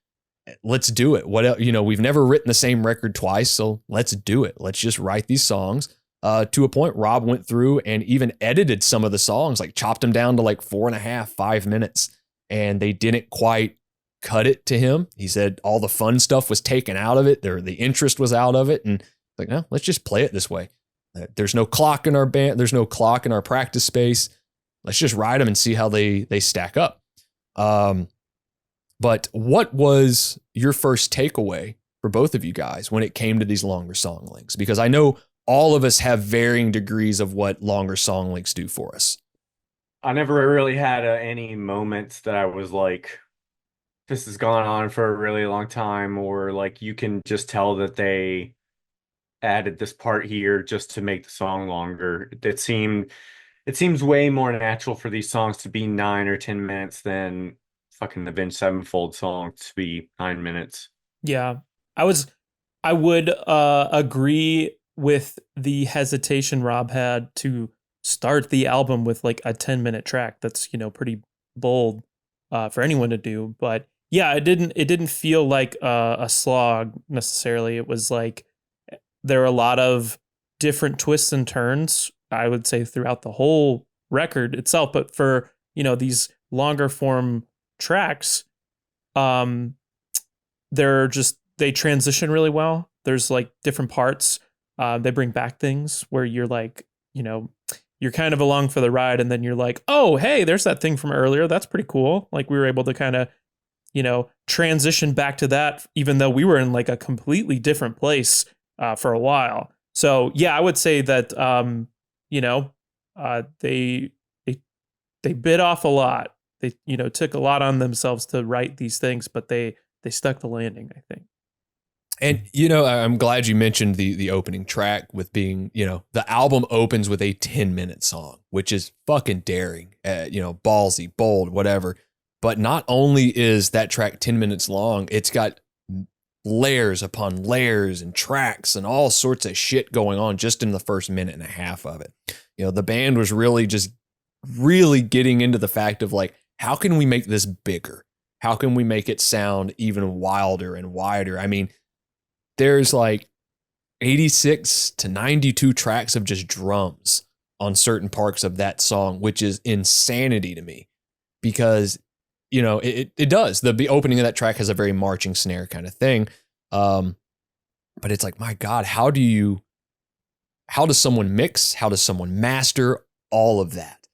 let's do it. What else? We've never written the same record twice. So let's do it. Let's just write these songs. To a point, Robb went through and even edited some of the songs, like chopped them down to like 4.5, 5 minutes. And they didn't quite cut it to him. He said all the fun stuff was taken out of it. The interest was out of it. And like, no, let's just play it this way. There's no clock in our band. There's no clock in our practice space. Let's just write them and see how they stack up. But what was your first takeaway for both of you guys when it came to these longer song lengths? Because I know all of us have varying degrees of what longer song lengths do for us. I never really had any moments that I was like, this has gone on for a really long time, or like you can just tell that they added this part here just to make the song longer. It seems way more natural for these songs to be 9 or 10 minutes than fucking the Avenged Sevenfold song to be 9 minutes. Yeah, I would agree with the hesitation Robb had to start the album with like a 10-minute track. That's, pretty bold for anyone to do. But yeah, it didn't feel like a slog necessarily. It was like there are a lot of different twists and turns, I would say, throughout the whole record itself. But for, these longer form tracks, they transition really well. There's like different parts. They bring back things where you're like, you're kind of along for the ride, and then you're like, oh, hey, there's that thing from earlier. That's pretty cool. Like we were able to kind of, transition back to that, even though we were in like a completely different place for a while. So yeah, I would say that, they bit off a lot. They, took a lot on themselves to write these things, but they stuck the landing, I think. And, you know, I'm glad you mentioned the opening track with being, you know, the album opens with a 10-minute song, which is fucking daring, you know, ballsy, bold, whatever. But not only is that track 10 minutes long, it's got layers upon layers and tracks and all sorts of shit going on just in the first minute and a half of it. You know, the band was really getting into the fact of like, how can we make this bigger? How can we make it sound even wilder and wider? I mean, there's like 86 to 92 tracks of just drums on certain parts of that song, which is insanity to me because, you know, it does. The opening of that track has a very marching snare kind of thing. But it's like, my God, how does someone mix? How does someone master all of that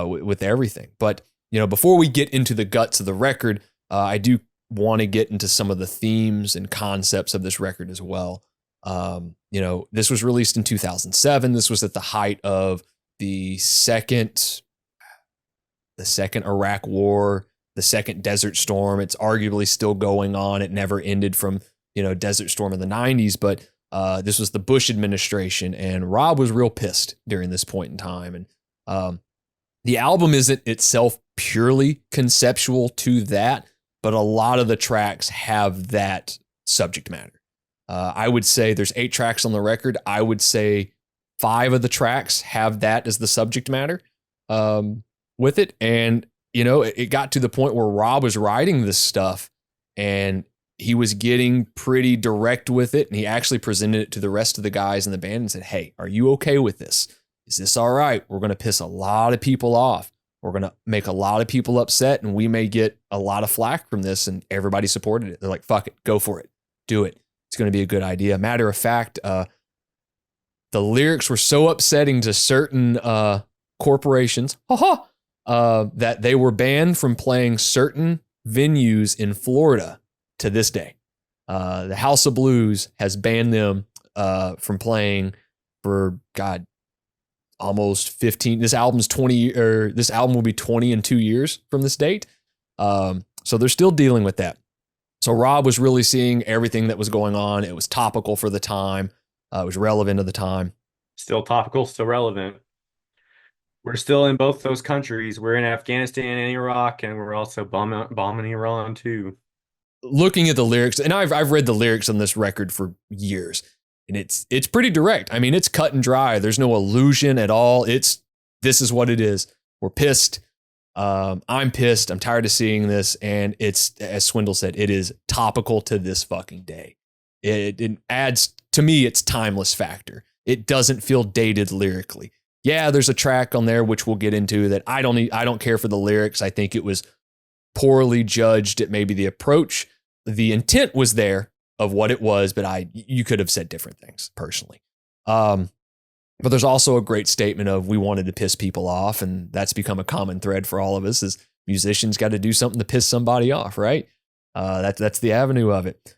with everything? But, you know, before we get into the guts of the record, I do want to get into some of the themes and concepts of this record as well. You know, this was released in 2007. This was at the height of the second Iraq War, the second Desert Storm. It's arguably still going on. It never ended from, you know, Desert Storm in the 90s, but this was the Bush administration, and Robb was real pissed during this point in time. And the album isn't itself purely conceptual to that, but a lot of the tracks have that subject matter. I would say there's 8 tracks on the record. I would say 5 of the tracks have that as the subject matter with it. And, you know, it got to the point where Robb was writing this stuff and he was getting pretty direct with it. And he actually presented it to the rest of the guys in the band and said, hey, are you okay with this? Is this all right? We're going to piss a lot of people off. We're going to make a lot of people upset, and we may get a lot of flack from this. And everybody supported it. They're like, fuck it, go for it. Do it. It's going to be a good idea. Matter of fact, the lyrics were so upsetting to certain corporations that they were banned from playing certain venues in Florida to this day. The House of Blues has banned them from playing for, God, almost 15. This album will be 20 in 2 years from this date. So they're still dealing with that. So Robb was really seeing everything that was going on. It was topical for the time. It was relevant at the time. Still topical, still relevant. We're still in both those countries. We're in Afghanistan and Iraq, and we're also bombing Iran too. Looking at the lyrics, and I've read the lyrics on this record for years, and it's pretty direct. I mean, it's cut and dry. There's no illusion at all. This is what it is. We're pissed. I'm pissed. I'm tired of seeing this. And it's, as Swindle said, it is topical to this fucking day. It adds, to me, its timeless factor. It doesn't feel dated lyrically. Yeah, there's a track on there, which we'll get into, that I don't care for the lyrics. I think it was poorly judged at maybe the approach. The intent was there of what it was, but you could have said different things personally. But there's also a great statement of, we wanted to piss people off, and that's become a common thread for all of us, is musicians got to do something to piss somebody off, right? That's the avenue of it.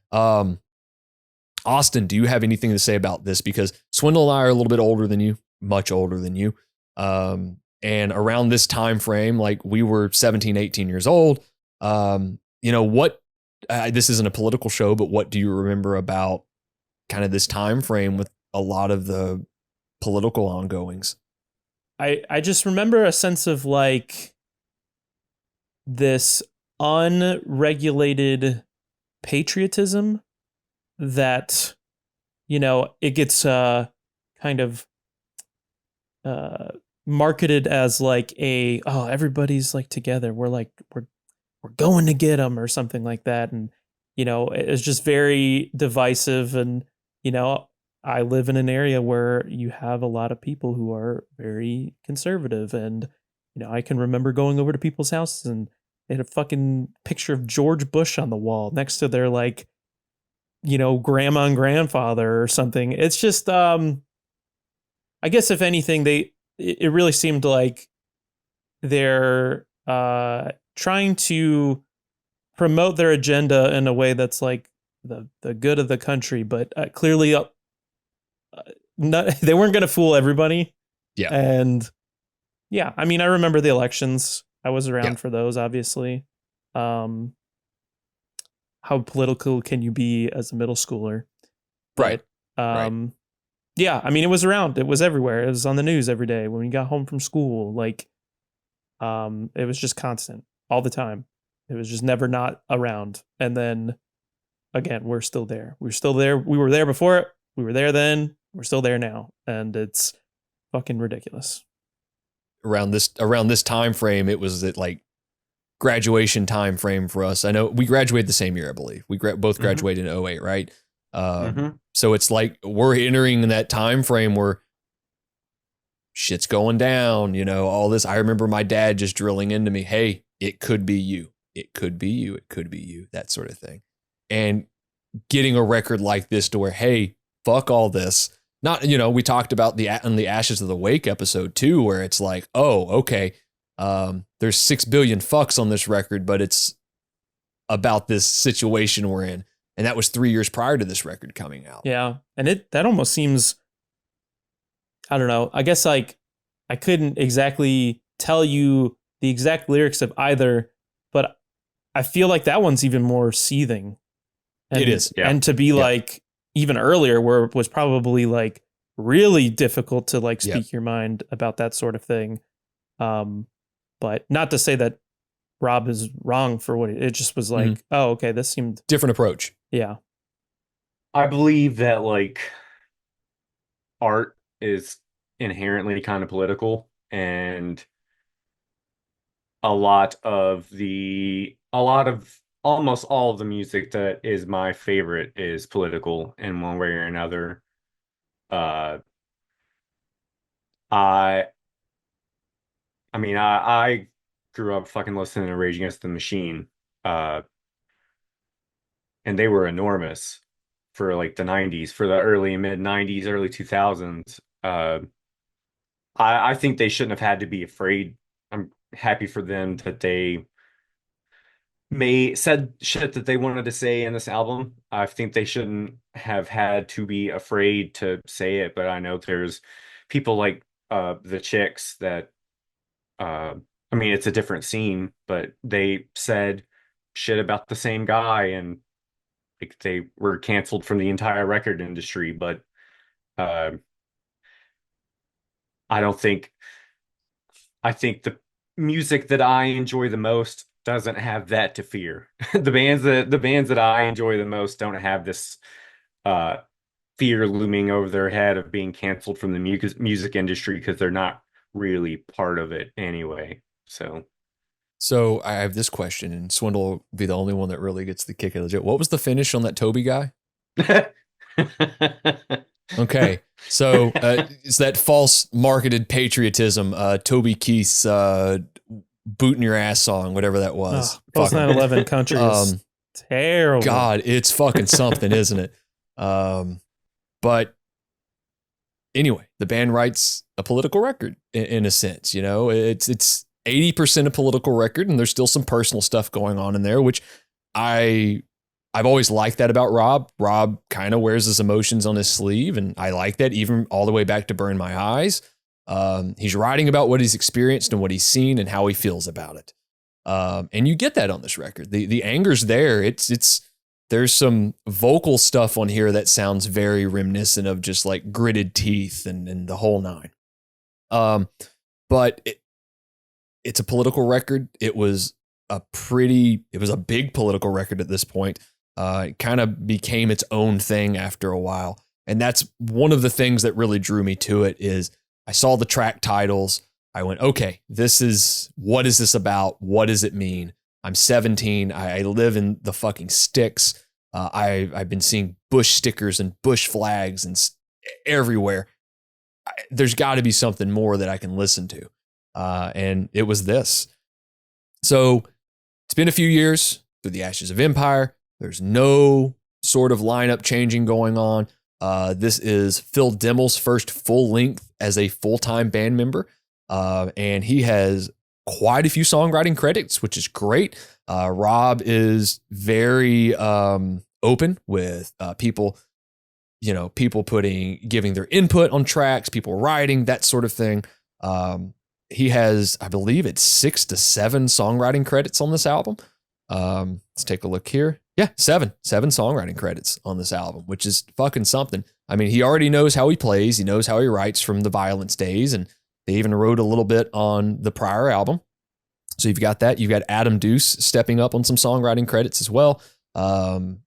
Austin, do you have anything to say about this? Because Swindle and I are a little bit older than you, much older than you. And around this time frame, like, we were 17, 18 years old. You know, what, this isn't a political show, but what do you remember about kind of this time frame with a lot of the political ongoings? I just remember a sense of like this unregulated patriotism that, you know, it gets kind of marketed as like everybody's like together. We're going to get them or something like that. And, you know, it's just very divisive. And, you know, I live in an area where you have a lot of people who are very conservative. And, you know, I can remember going over to people's houses and they had a fucking picture of George Bush on the wall next to their, like, you know, grandma and grandfather or something. It's just, I guess if anything, it really seemed like they're trying to promote their agenda in a way that's like the good of the country, but clearly they weren't going to fool everybody. Yeah. And yeah, I mean, I remember the elections. I was around for those, obviously. I how political can you be as a middle schooler? But, Right. yeah, I mean, it was around. It was everywhere. It was on the news every day when we got home from school. Like, it was just constant all the time. It was just never not around. And then again, we're still there. We're still there. We were there before it. We were there then. We're still there now. And it's fucking ridiculous. Around this time frame, it was at like graduation time frame for us. I know we graduated the same year, I believe. We both graduated in 2008, right? So it's like we're entering that time frame where shit's going down, you know, all this. I remember my dad just drilling into me, hey, it could be you. It could be you. It could be you. That sort of thing. And getting a record like this to where, hey, fuck all this. Not, you know, we talked about on the Ashes of the Wake episode too, where it's like, oh, okay, there's 6 billion fucks on this record, but it's about this situation we're in. And that was 3 years prior to this record coming out. Yeah. And that almost seems, I don't know. I guess like I couldn't exactly tell you the exact lyrics of either, but I feel like that one's even more seething. And, it is. Yeah. And to be like even earlier where it was probably like really difficult to like speak your mind about that sort of thing. But not to say that Robb is wrong for what it just was like, oh, okay, this seemed different approach. Yeah. I believe that like art is inherently kind of political, and almost all of the music that is my favorite is political in one way or another. I grew up fucking listening to Rage Against the Machine, and they were enormous for like the 90s, for the early and mid 90s, early 2000s. I think they shouldn't have had to be afraid. I'm happy for them that they said shit that they wanted to say in this album. I think they shouldn't have had to be afraid to say it, but I know there's people like the Chicks that it's a different scene, but they said shit about the same guy, and like they were canceled from the entire record industry. But I think the music that I enjoy the most doesn't have that to fear. The bands that I enjoy the most don't have this fear looming over their head of being canceled from the music industry, because they're not really part of it anyway. So I have this question, and Swindle will be the only one that really gets the kick out of it. What was the finish on that Toby guy? Okay, so it's that false marketed patriotism, Toby Keith's booting your ass song, whatever that was. Post 9/11 country is terrible. God, it's fucking something, isn't it? But anyway, the band writes a political record in a sense. You know, it's 80% a political record, and there's still some personal stuff going on in there, which I've always liked that about Robb. Robb kind of wears his emotions on his sleeve, and I like that, even all the way back to Burn My Eyes. He's writing about what he's experienced and what he's seen and how he feels about it. And you get that on this record. The anger's there. There's some vocal stuff on here that sounds very reminiscent of just like gritted teeth and the whole nine. But it's a political record. It was a big political record at this point. It kind of became its own thing after a while. And that's one of the things that really drew me to it. Is I saw the track titles. I went, okay, what is this about? What does it mean? I'm 17. I live in the fucking sticks. I've been seeing Bush stickers and Bush flags and everywhere. There's got to be something more that I can listen to. And it was this. So it's been a few years through the Ashes of Empire. There's no sort of lineup changing going on. This is Phil Demmel's first full length as a full-time band member. And he has quite a few songwriting credits, which is great. Robb is very open with people, giving their input on tracks, people writing, that sort of thing. He has, I believe it's 6 to 7 songwriting credits on this album. Let's take a look here. Yeah, seven songwriting credits on this album, which is fucking something. I mean, he already knows how he plays. He knows how he writes from the Vio-Lence days, and they even wrote a little bit on the prior album. So you've got that. You've got Adam Deuce stepping up on some songwriting credits as well.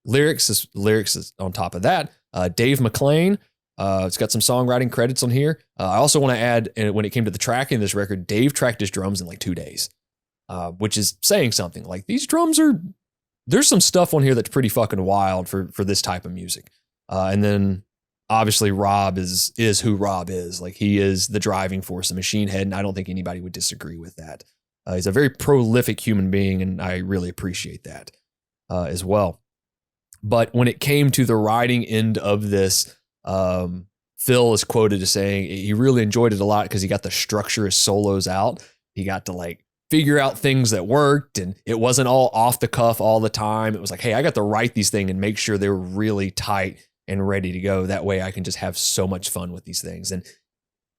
Lyrics is on top of that. Dave McClain, it's got some songwriting credits on here. I also want to add, when it came to the tracking of this record, Dave tracked his drums in like 2 days, which is saying something. Like, these drums there's some stuff on here that's pretty fucking wild for this type of music. And then obviously Robb is who Robb is. Like, he is the driving force, the machine head, and I don't think anybody would disagree with that. He's a very prolific human being, and I really appreciate that as well. But when it came to the writing end of this, Phil is quoted as saying he really enjoyed it a lot because he got to structure his solos out. He got to like figure out things that worked, and it wasn't all off the cuff all the time. It was like, hey, I got to write these things and make sure they were really tight and ready to go. That way I can just have so much fun with these things. And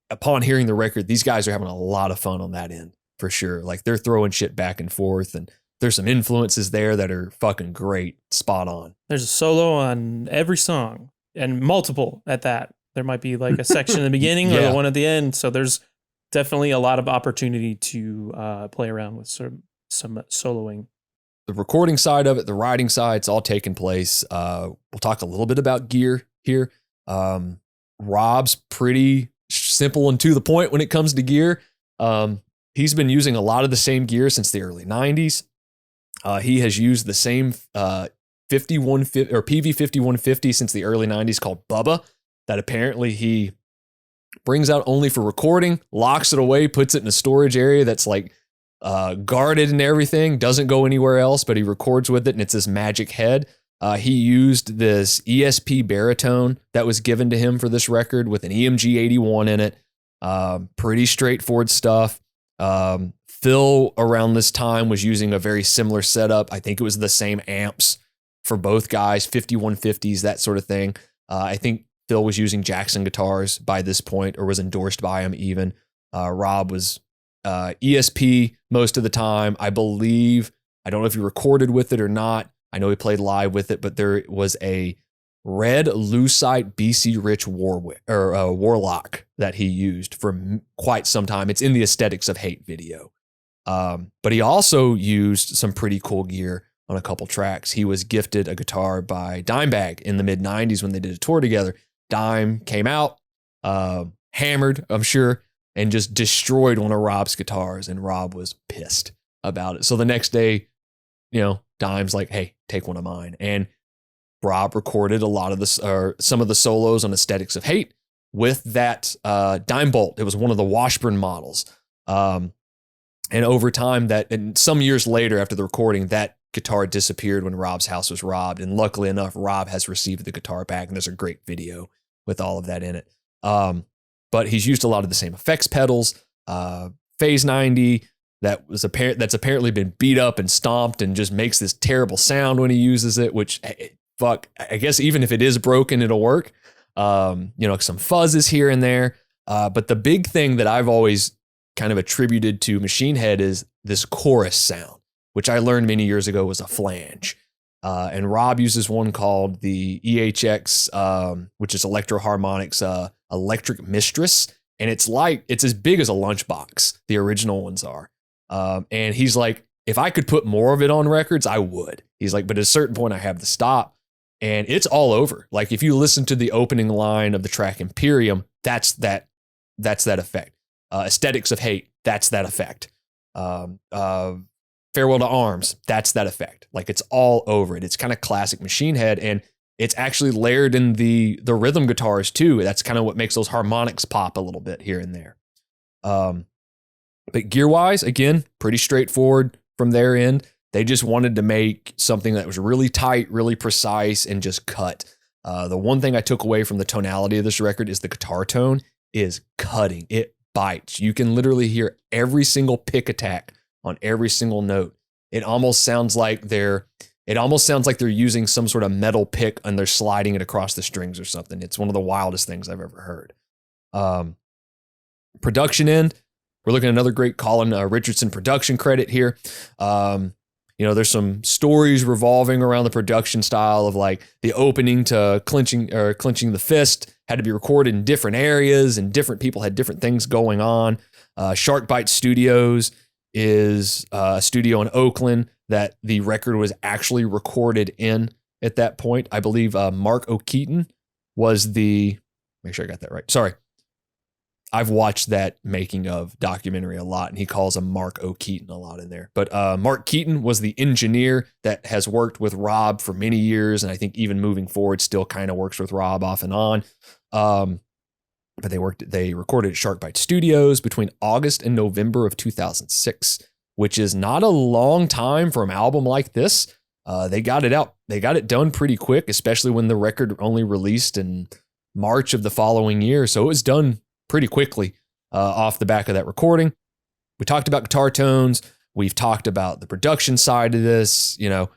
upon hearing the record, these guys are having a lot of fun on that end for sure. Like, they're throwing shit back and forth, and there's some influences there that are fucking great, spot on. There's a solo on every song, and multiple at that. There might be like a section in the beginning or the one at the end. So there's definitely a lot of opportunity to play around with some soloing. The recording side of it, the writing side, it's all taking place. We'll talk a little bit about gear here. Robb's pretty simple and to the point when it comes to gear. He's been using a lot of the same gear since the early 90s. He has used the same 5150 or PV 5150 since the early 90s, called Bubba, that apparently he brings out only for recording, locks it away, puts it in a storage area that's like guarded and everything, doesn't go anywhere else, but he records with it, and it's this magic head. He used this ESP baritone that was given to him for this record with an EMG 81 in it. Pretty straightforward stuff. Phil around this time was using a very similar setup. I think it was the same amps for both guys, 5150s, that sort of thing. I think Phil was using Jackson guitars by this point, or was endorsed by him even. Robb was ESP most of the time, I believe. I don't know if he recorded with it or not. I know he played live with it, but there was a red lucite BC Rich Warlock that he used for quite some time. It's in the Aesthetics of Hate video. But he also used some pretty cool gear on a couple tracks. He was gifted a guitar by Dimebag in the mid 90s when they did a tour together. Dime came out, hammered, I'm sure, and just destroyed one of Robb's guitars, and Robb was pissed about it. So the next day, Dime's like, hey, take one of mine. And Robb recorded a lot of some of the solos on Aesthetics of Hate with that Dime Bolt. It was one of the Washburn models. And over time, and some years later after the recording, that guitar disappeared when Robb's house was robbed. And luckily enough, Robb has received the guitar back, and there's a great video with all of that in it. But he's used a lot of the same effects pedals. Phase 90, that's apparently been beat up and stomped and just makes this terrible sound when he uses it, which, fuck, I guess even if it is broken, it'll work. Some fuzzes here and there. But the big thing that I've always kind of attributed to Machine Head is this chorus sound, which I learned many years ago was a flange. And Robb uses one called the EHX, which is Electro Harmonics Electric Mistress. And it's as big as a lunchbox. The original ones are. And he's like, if I could put more of it on records, I would. He's like, but at a certain point I have to stop. And it's all over. Like, if you listen to the opening line of the track Imperium, that's that effect. Aesthetics of Hate, that's that effect. Farewell to Arms, that's that effect. Like, it's all over it. It's kind of classic Machine Head, and it's actually layered in the rhythm guitars too. That's kind of what makes those harmonics pop a little bit here and there. But gear-wise, again, pretty straightforward from their end. They just wanted to make something that was really tight, really precise, and just cut. The one thing I took away from the tonality of this record is the guitar tone is cutting. It bites. You can literally hear every single pick attack on every single note. It almost sounds like they're using some sort of metal pick and they're sliding it across the strings or something. It's one of the wildest things I've ever heard. Production end, we're looking at another great Colin Richardson production credit here. there's some stories revolving around the production style of like the opening to Clenching the Fist had to be recorded in different areas and different people had different things going on. Sharkbite Studios is a studio in Oakland that the record was actually recorded in at that point. I believe Mark O'Keeton was make sure I got that right. Sorry. I've watched that making of documentary a lot, and he calls him Mark O'Keeton a lot in there. But Mark Keaton was the engineer that has worked with Robb for many years, and I think even moving forward still kind of works with Robb off and on. But they recorded at Sharkbite Studios between August and November of 2006, which is not a long time for an album like this. They got it out. They got it done pretty quick, especially when the record only released in March of the following year. So it was done pretty quickly off the back of that recording. We talked about guitar tones. We've talked about the production side of this. A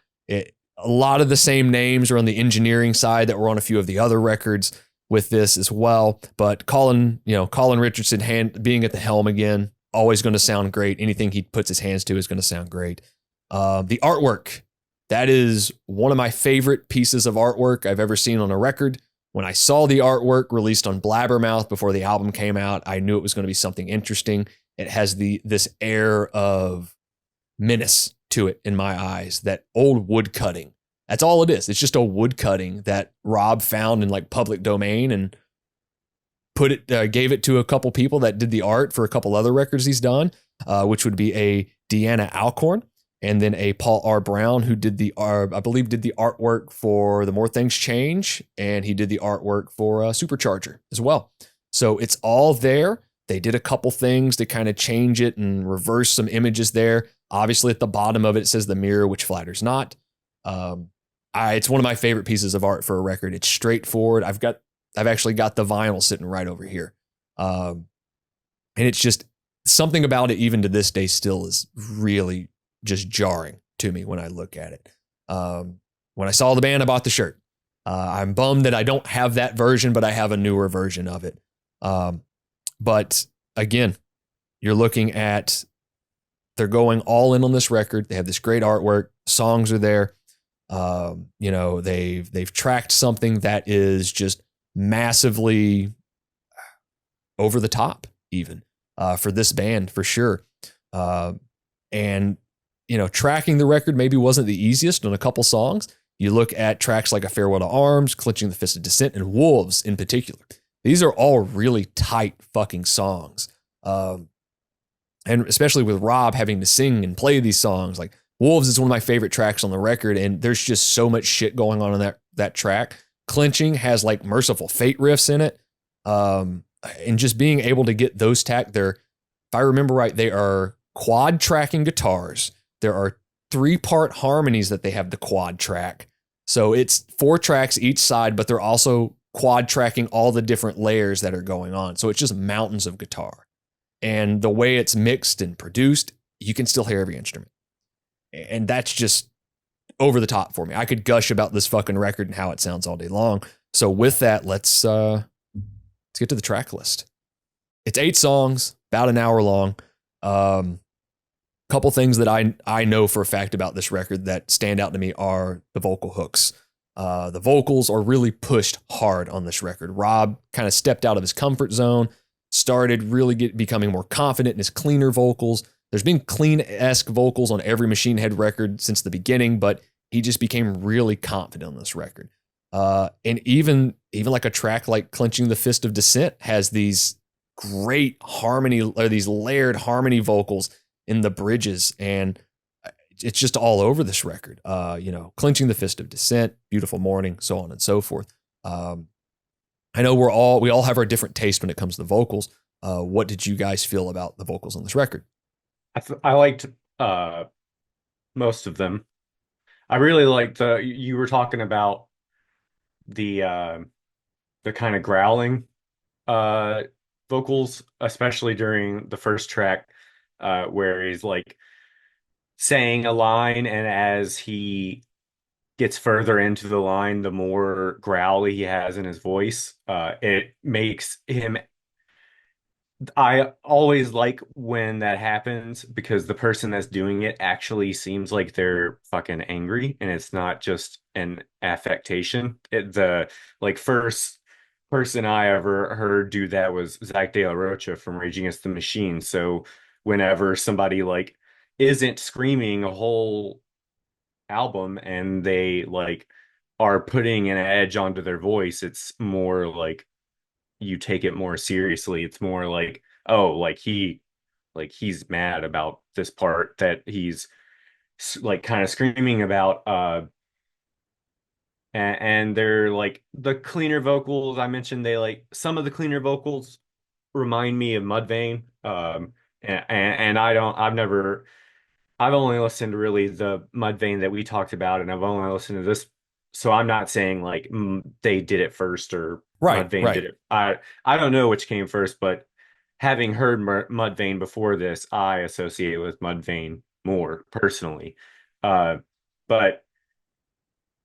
lot of the same names are on the engineering side that were on a few of the other records with this as well. But Colin Richardson being at the helm again, always going to sound great. Anything he puts his hands to is going to sound great. The artwork, that is one of my favorite pieces of artwork I've ever seen on a record. When I saw the artwork released on Blabbermouth before the album came out, I knew it was going to be something interesting. It has this air of menace to it in my eyes, that old wood cutting. That's all it is. It's just a wood cutting that Robb found in like public domain and gave it to a couple people that did the art for a couple other records he's done, which would be a Deanna Alcorn and then a Paul R. Brown, who did the artwork for The More Things Change, and he did the artwork for Supercharger as well. So it's all there. They did a couple things to kind of change it and reverse some images there. Obviously, at the bottom of it, it says the mirror, which flatters not. It's one of my favorite pieces of art for a record. It's straightforward. I've actually got the vinyl sitting right over here. And it's just something about it, even to this day, still is really just jarring to me when I look at it. When I saw the band, I bought the shirt. I'm bummed that I don't have that version, but I have a newer version of it. But again, you're looking at, they're going all in on this record. They have this great artwork. Songs are there. They've tracked something that is just massively over the top, even for this band, for sure. And tracking the record maybe wasn't the easiest on a couple songs. You look at tracks like A Farewell to Arms, Clenching the Fist of Dissent, and Wolves in particular. These are all really tight fucking songs. And especially with Robb having to sing and play these songs, like Wolves is one of my favorite tracks on the record, and there's just so much shit going on in that track. Clenching has like Merciful Fate riffs in it. And just being able to get those there, if I remember right, they are quad tracking guitars. There are 3-part harmonies that they have the quad track. So it's 4 tracks each side, but they're also quad tracking all the different layers that are going on. So it's just mountains of guitar. And the way it's mixed and produced, you can still hear every instrument. And that's just over the top for me. I could gush about this fucking record and how it sounds all day long. So with that, let's get to the track list. It's 8 songs, about an hour long. Couple things that I know for a fact about this record that stand out to me are the vocal hooks. The vocals are really pushed hard on this record. Robb kind of stepped out of his comfort zone, started really becoming more confident in his cleaner vocals. There's been clean-esque vocals on every Machine Head record since the beginning, but he just became really confident on this record. And even like a track like Clenching the Fist of Dissent has these great harmony, or these layered harmony vocals in the bridges, and it's just all over this record. Clenching the Fist of Dissent, Beautiful Mourning, so on and so forth. I know we all have our different taste when it comes to the vocals. What did you guys feel about the vocals on this record? I liked most of them. I really liked you were talking about the kind of growling vocals, especially during the first track, where he's like saying a line, and as he gets further into the line, the more growly he has in his voice. It makes him I always like when that happens because the person that's doing it actually seems like they're fucking angry and it's not just an affectation. The like first person I ever heard do that was Zach De La Rocha from Rage Against the Machine. So whenever somebody like isn't screaming a whole album and they like are putting an edge onto their voice, it's more like you take it more seriously. It's more like, oh, he's mad about this part that he's like kind of screaming about. And they're like the cleaner vocals I mentioned. They like some of the cleaner vocals remind me of Mudvayne. And I've only listened to really the Mudvayne that we talked about, and I've only listened to this. So I'm not saying like they did it first or Mudvayne did it. I don't know which came first, but having heard Mudvayne before this, I associate with Mudvayne more personally. But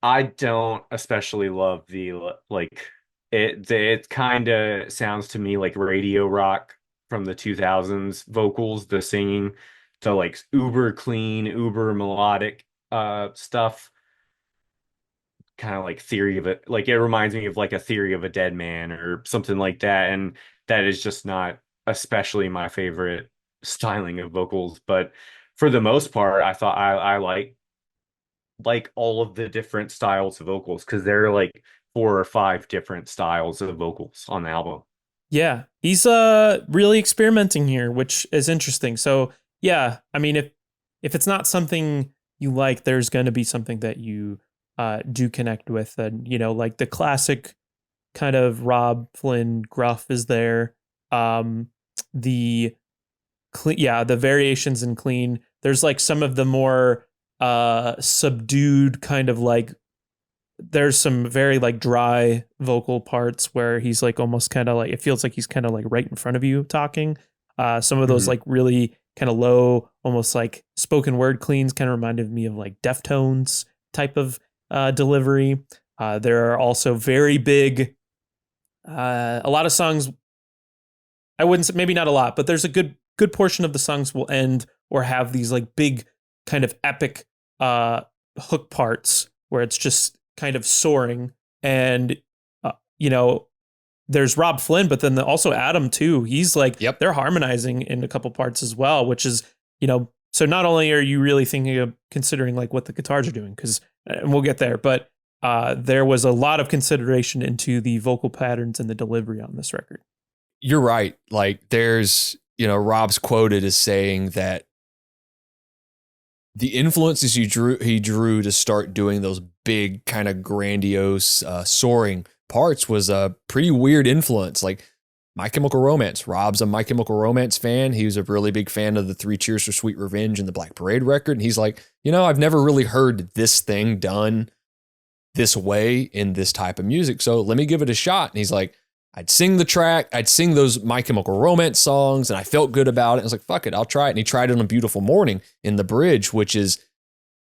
I don't especially love the like it kind of sounds to me like radio rock from the 2000s vocals, the singing, the like uber clean, uber melodic stuff, kind of like Theory of it, like it reminds me of like a Theory of a Dead Man or something like that, and that is just not especially my favorite styling of vocals. But for the most part, I thought I like all of the different styles of vocals because there are like 4 or 5 different styles of vocals on the album. Yeah, he's really experimenting here, which is interesting. So yeah, I mean, if it's not something you like, there's going to be something that you do connect with, and you know, like the classic kind of Robb Flynn gruff is there. The variations in clean. There's like some of the more subdued kind of like. There's some very like dry vocal parts where he's like almost kind of like it feels like he's kind of like right in front of you talking. Some of those like really kind of low, almost like spoken word cleans kind of reminded me of like Deftones type of delivery. There are also very big, a lot of songs. I wouldn't say, maybe not a lot, but there's a good portion of the songs will end or have these like big kind of epic hook parts where it's just kind of soaring. And you know, there's Robb Flynn, but then also Adam too. He's like, they're harmonizing in a couple parts as well, which is, you know, so not only are you really thinking of considering like what the guitars are doing, because and we'll get there, but there was a lot of consideration into the vocal patterns and the delivery on this record. You're right. Like there's, you know, Robb's quoted as saying that the influences he drew to start doing those big kind of grandiose soaring parts was a pretty weird influence. Like My Chemical Romance. Robb's a My Chemical Romance fan. He was a really big fan of the 3 Cheers for Sweet Revenge and the Black Parade record. And he's like, you know, I've never really heard this thing done this way in this type of music. So let me give it a shot. And he's like, I'd sing the track. I'd sing those My Chemical Romance songs and I felt good about it. I was like, fuck it, I'll try it. And he tried it on Beautiful Mourning in the bridge, which is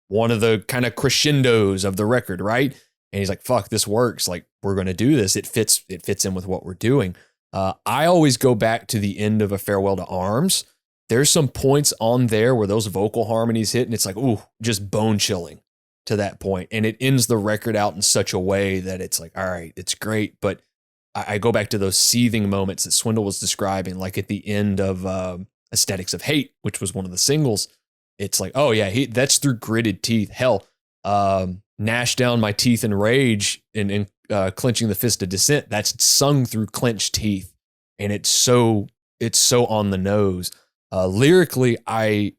one of the kind of crescendos of the record, right? And he's like, fuck, this works. Like, we're going to do this. It fits in with what we're doing. I always go back to the end of A Farewell to Arms. There's some points on there where those vocal harmonies hit and it's like, ooh, just bone chilling to that point. And it ends the record out in such a way that it's like, all right, it's great. But I go back to those seething moments that Swindle was describing, like at the end of Aesthetics of Hate, which was one of the singles. It's like, oh yeah, that's through gritted teeth. Hell, gnash down my teeth in rage and clenching the fist of dissent. That's sung through clenched teeth, and it's so on the nose. Lyrically, I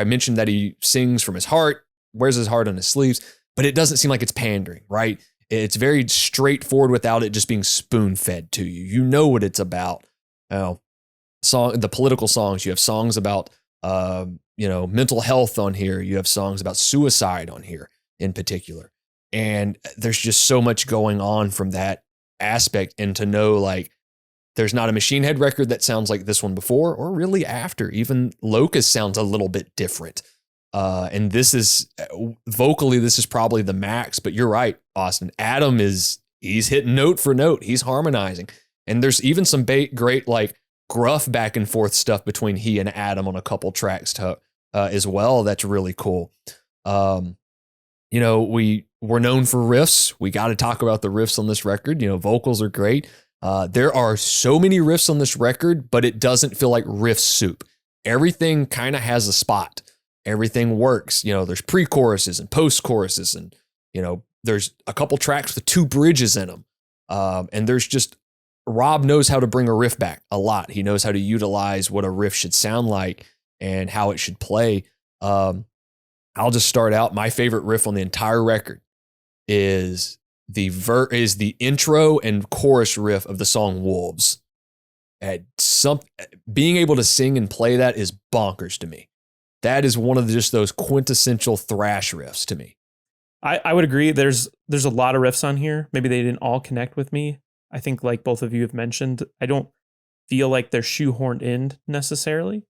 mentioned that he sings from his heart, wears his heart on his sleeves, but it doesn't seem like it's pandering, right? It's very straightforward without it just being spoon-fed to you. You know what it's about. The political songs, you have songs about mental health on here. You have songs about suicide on here in particular. And there's just so much going on from that aspect. And to know like there's not a Machine Head record that sounds like this one before or really after. Even Locust sounds a little bit different. And this is vocally, this is probably the max, but you're right, Austin. Adam he's hitting note for note. He's harmonizing. And there's even some great, like gruff back and forth stuff between he and Adam on a couple tracks as well. That's really cool. You know, we're known for riffs. We got to talk about the riffs on this record. You know, vocals are great. There are so many riffs on this record, but it doesn't feel like riff soup. Everything kind of has a spot. Everything works. You know, there's pre-choruses and post-choruses, and, you know, there's a couple tracks with 2 bridges in them. And there's just, Robb knows how to bring a riff back a lot. He knows how to utilize what a riff should sound like and how it should play. I'll just start out. My favorite riff on the entire record is the intro and chorus riff of the song Wolves. Being able to sing and play that is bonkers to me. That is one of just those quintessential thrash riffs to me. I would agree. There's a lot of riffs on here. Maybe they didn't all connect with me. I think, like both of you have mentioned, I don't feel like they're shoehorned in necessarily.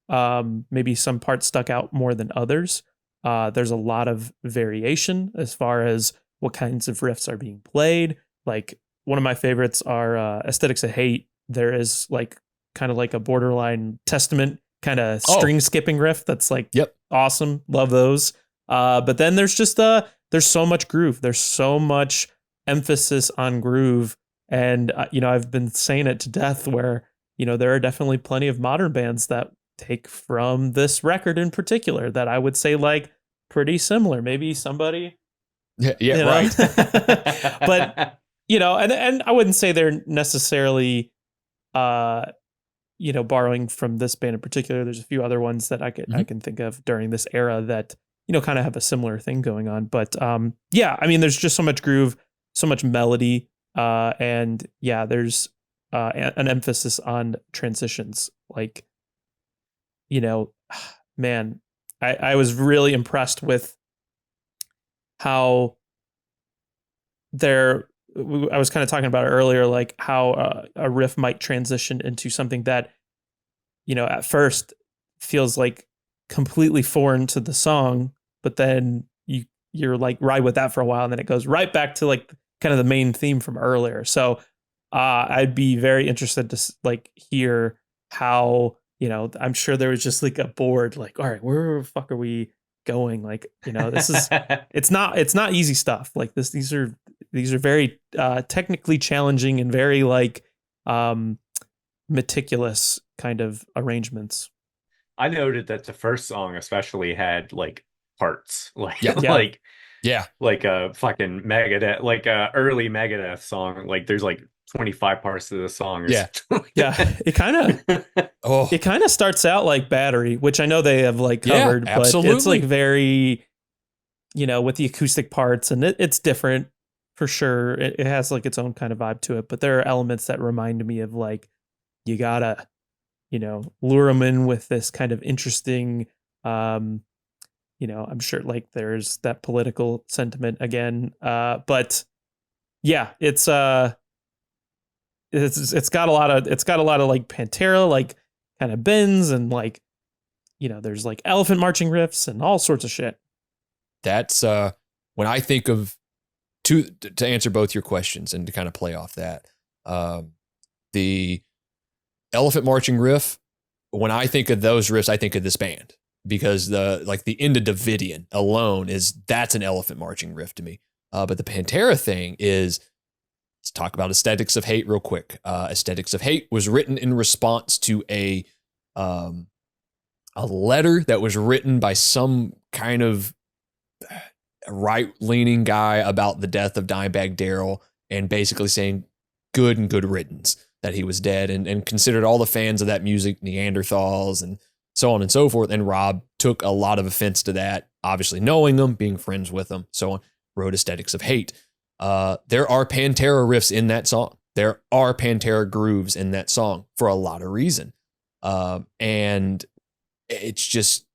Maybe some parts stuck out more than others. There's a lot of variation as far as what kinds of riffs are being played. Like, one of my favorites are Aesthetics of Hate. There is like kind of like a borderline Testament kind of string skipping riff that's like awesome. Love those. But then there's just there's so much groove. There's so much emphasis on groove. And, you know, I've been saying it to death where, you know, there are definitely plenty of modern bands that take from this record in particular that I would say like pretty similar. Maybe somebody. Yeah, right. But, you know, and I wouldn't say they're necessarily, you know, borrowing from this band in particular. There's a few other ones that I can think of during this era that, you know, kind of have a similar thing going on. But yeah, I mean, there's just so much groove, so much melody. And yeah, there's an emphasis on transitions. Like, you know, man, I was really impressed with how I was kind of talking about it earlier, like how a riff might transition into something that, you know, at first feels like completely foreign to the song, but then you're like ride with that for a while, and then it goes right back to like kind of the main theme from earlier. So I'd be very interested to like hear how, you know, I'm sure there was just like a board, like, all right, where the fuck are we going? Like, you know, this is, it's not easy stuff. Like these are very technically challenging and very like meticulous kind of arrangements. I noted that the first song especially had like parts, like like a fucking Megadeth, like a early Megadeth song. Like there's like 25 parts to the song. Yeah. It kind of starts out like Battery, which I know they have like covered, but it's like very, you know, with the acoustic parts, and it's different for sure. It has like its own kind of vibe to it, but there are elements that remind me of like, you gotta, you know, lure them in with this kind of interesting, you know, I'm sure like there's that political sentiment again. But yeah, it's got a lot of like Pantera, like kind of bends, and like, you know, there's like elephant marching riffs and all sorts of shit. That's when I think of to answer both your questions and to kind of play off that, the elephant marching riff, when I think of those riffs, I think of this band, because the Into Davidian alone that's an elephant marching riff to me. But the Pantera thing is, let's talk about Aesthetics of Hate real quick. Aesthetics of Hate was written in response to a letter that was written by some kind of right-leaning guy about the death of Dimebag Darrell, and basically saying good riddance, that he was dead, and considered all the fans of that music Neanderthals and so on and so forth. And Robb took a lot of offense to that, obviously knowing them, being friends with them, so on, wrote Aesthetics of Hate. There are Pantera riffs in that song. There are Pantera grooves in that song for a lot of reason. And it's just,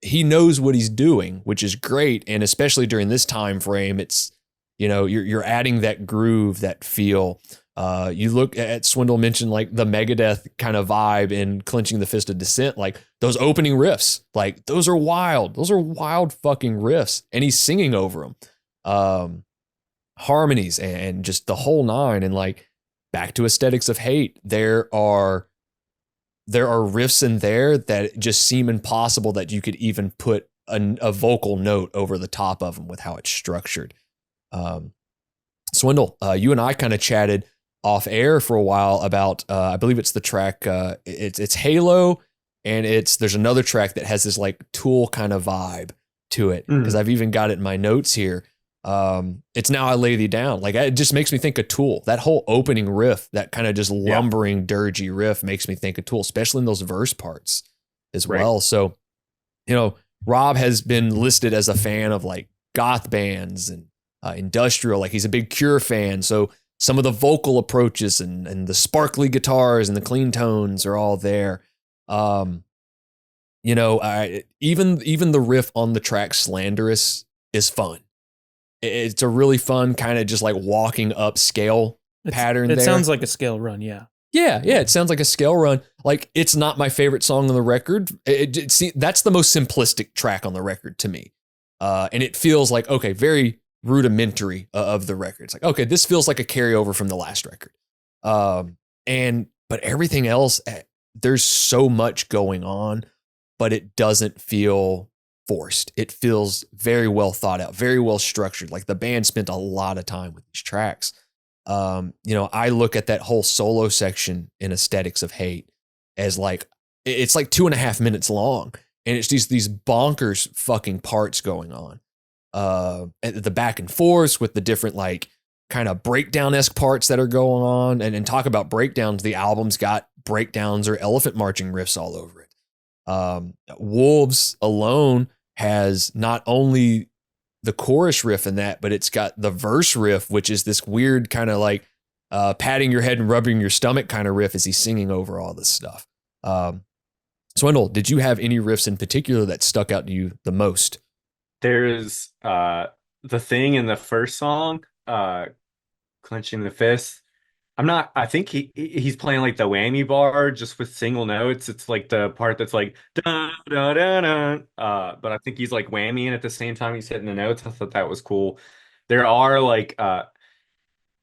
he knows what he's doing, which is great. And especially during this time frame, it's, you know, you're adding that groove, that feel. You look at, Swindle mentioned like the Megadeth kind of vibe in Clenching the Fist of Dissent, like those opening riffs, like those are wild. Those are wild fucking riffs. And he's singing over them. Harmonies and just the whole nine. And like back to Aesthetics of Hate, there are there are riffs in there that just seem impossible that you could even put a vocal note over the top of them with how it's structured. Swindle, you and I kind of chatted off air for a while about, I believe it's the track, it's Halo, and there's another track that has this like Tool kind of vibe to it, because I've even got it in my notes here. It's Now I Lay Thee Down. Like, it just makes me think of Tool. That whole opening riff, that kind of just lumbering, dirgy riff makes me think of Tool, especially in those verse parts as well. So, Robb has been listed as a fan of like goth bands and industrial. Like, he's a big Cure fan. So some of the vocal approaches and the sparkly guitars and the clean tones are all there. Even the riff on the track Slanderous is fun. It's a really fun kind of just like walking up scale pattern. It sounds like a scale run. Yeah. Yeah. It sounds like a scale run. Like, it's not my favorite song on the record. That's the most simplistic track on the record to me. And it feels like, okay, very rudimentary of the record. It's like, okay, this feels like a carryover from the last record. But everything else, there's so much going on, but it doesn't feel forced. It feels very well thought out, very well structured. Like, the band spent a lot of time with these tracks. I look at that whole solo section in Aesthetics of Hate as like, it's like 2.5 minutes long, and it's these bonkers fucking parts going on. The back and forth with the different like kind of breakdown-esque parts that are going on, and talk about breakdowns. The album's got breakdowns or elephant marching riffs all over it. Wolves alone has not only the chorus riff in that, but it's got the verse riff, which is this weird kind of like patting your head and rubbing your stomach kind of riff as he's singing over all this stuff. Swindle, did you have any riffs in particular that stuck out to you the most? There's the thing in the first song, Clenching the Fist. I think he's playing like the whammy bar just with single notes. It's like the part that's like da da da da. But I think he's like whammying at the same time he's hitting the notes. I thought that was cool. There are like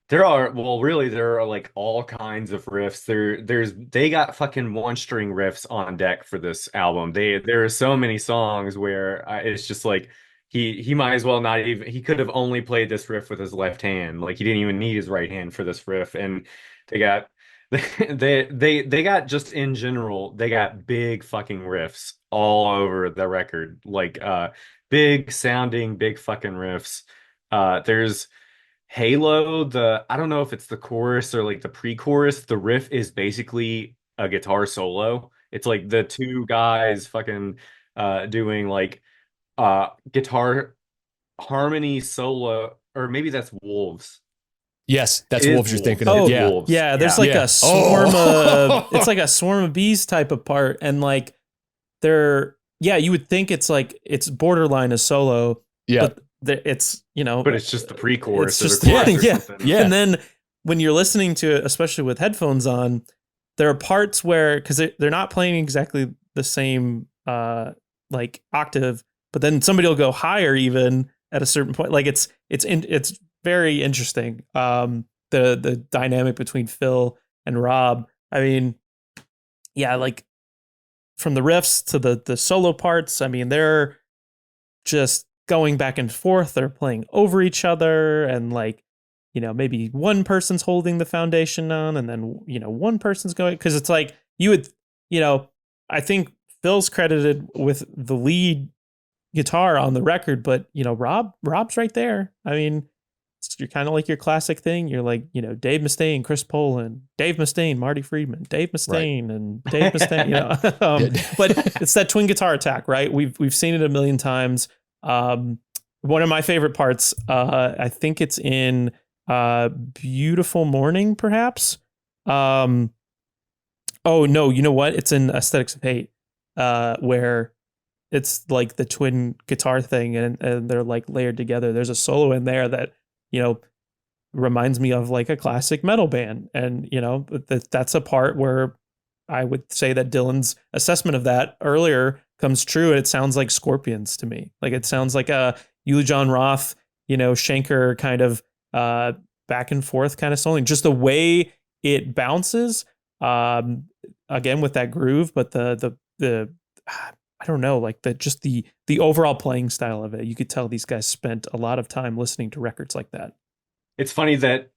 there are like all kinds of riffs. They got fucking one string riffs on deck for this album. There are so many songs where it's just like he might as well not even, he could have only played this riff with his left hand. Like, he didn't even need his right hand for this riff. And they got they got, just in general, they got big fucking riffs all over the record. Like big sounding, big fucking riffs. There's Halo, I don't know if it's the chorus or like the pre-chorus. The riff is basically a guitar solo. It's like the two guys fucking doing like guitar harmony solo, or maybe that's Wolves. Yes, that's Wolves you're thinking of. Yeah. Wolves. Yeah, there's like a swarm of it's like a swarm of bees type of part, and like you would think it's like it's borderline a solo. Yeah. But it's, but it's just the pre-chorus. It's just yeah. And then when you're listening to it, especially with headphones on, there are parts where, because they're not playing exactly the same like octave, but then somebody will go higher even at a certain point. Like, it's very interesting. The dynamic between Phil and Robb. I mean, yeah, like from the riffs to the solo parts, I mean, they're just going back and forth. They're playing over each other, and like, maybe one person's holding the foundation on, and then, one person's going, because it's like you would, I think Phil's credited with the lead guitar on the record, but Robb's right there. I mean, you're kind of like your classic thing. You're like, Dave Mustaine, Chris Poland, Dave Mustaine, Marty Friedman, Dave Mustaine, right, and Dave Mustaine. But it's that twin guitar attack, right? We've seen it a million times. One of my favorite parts, I think it's in Beautiful Mourning, perhaps. Oh no, you know what? It's in Aesthetics of Hate, where it's like the twin guitar thing, and they're like layered together. There's a solo in there that, reminds me of like a classic metal band. And, that's a part where I would say that Dylan's assessment of that earlier comes true. And it sounds like Scorpions to me. Like, it sounds like a Uli John Roth, Schenker kind of back and forth kind of song. Just the way it bounces. Again with that groove, but the I don't know, like the overall playing style of it. You could tell these guys spent a lot of time listening to records like that. It's funny that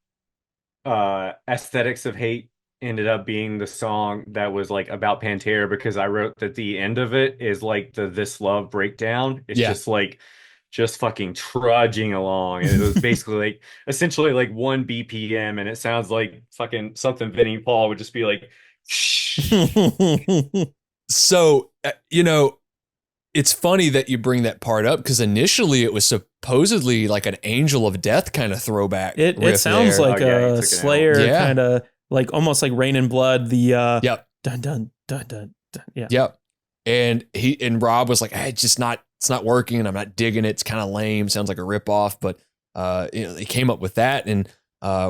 Aesthetics of Hate ended up being the song that was like about Pantera, because I wrote that the end of it is like the This Love breakdown. It's just fucking trudging along. And it was basically like essentially like 1 BPM, and it sounds like fucking something Vinnie Paul would just be like So, it's funny that you bring that part up, because initially it was supposedly like an Angel of Death kind of throwback. It sounds there. like a Slayer kind of, like almost like Rain and Blood. The dun dun dun dun dun. Yeah. Yep. And Rob was like, hey, it's not working, and I'm not digging it. It's kind of lame. Sounds like a ripoff, but he came up with that, and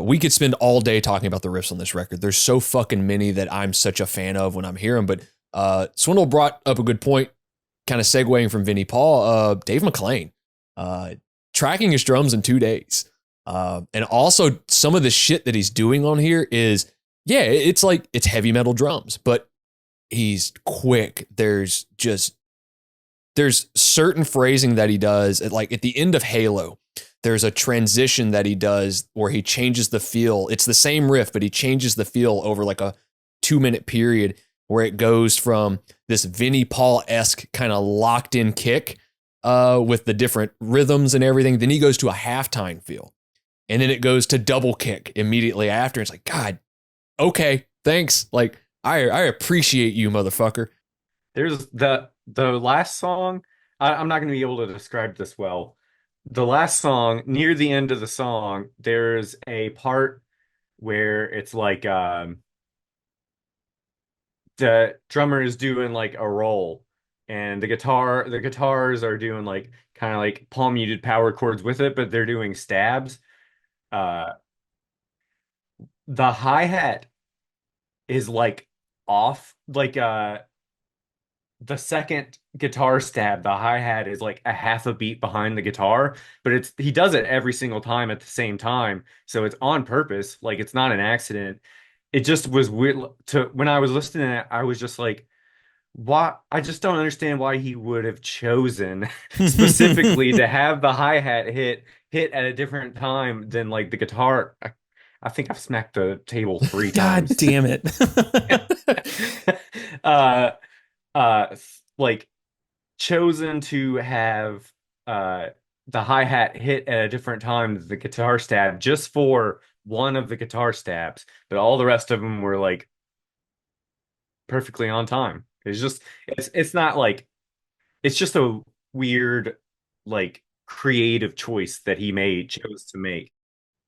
we could spend all day talking about the riffs on this record. There's so fucking many that I'm such a fan of when I'm hearing. But Swindle brought up a good point, kind of segueing from Vinnie Paul. Dave McClain tracking his drums in 2 days, and also some of the shit that he's doing on here is it's like it's heavy metal drums, but he's quick. There's certain phrasing that he does, like at the end of Halo. There's a transition that he does where he changes the feel. It's the same riff, but he changes the feel over like a 2-minute period, where it goes from this Vinnie Paul-esque kind of locked in kick with the different rhythms and everything. Then he goes to a halftime feel, and then it goes to double kick immediately after. It's like, God, okay, thanks. Like, I appreciate you, motherfucker. There's the last song. I'm not going to be able to describe this well. The last song, near the end of the song, there's a part where it's like the drummer is doing like a roll, and the guitars are doing like kind of like palm muted power chords with it, but they're doing stabs. The hi-hat is like off, like the second guitar stab, the hi-hat is like a half a beat behind the guitar, but he does it every single time at the same time, so it's on purpose. Like, it's not an accident. It just was weird when I was listening to it. I was just like, why? I just don't understand why he would have chosen specifically to have the hi-hat hit at a different time than like the guitar. I think I've smacked the table 3 times. God damn it. Like, chosen to have the hi-hat hit at a different time than the guitar stab, just for one of the guitar stabs, but all the rest of them were like perfectly on time. It's not like, it's just a weird, like, creative choice that he chose to make.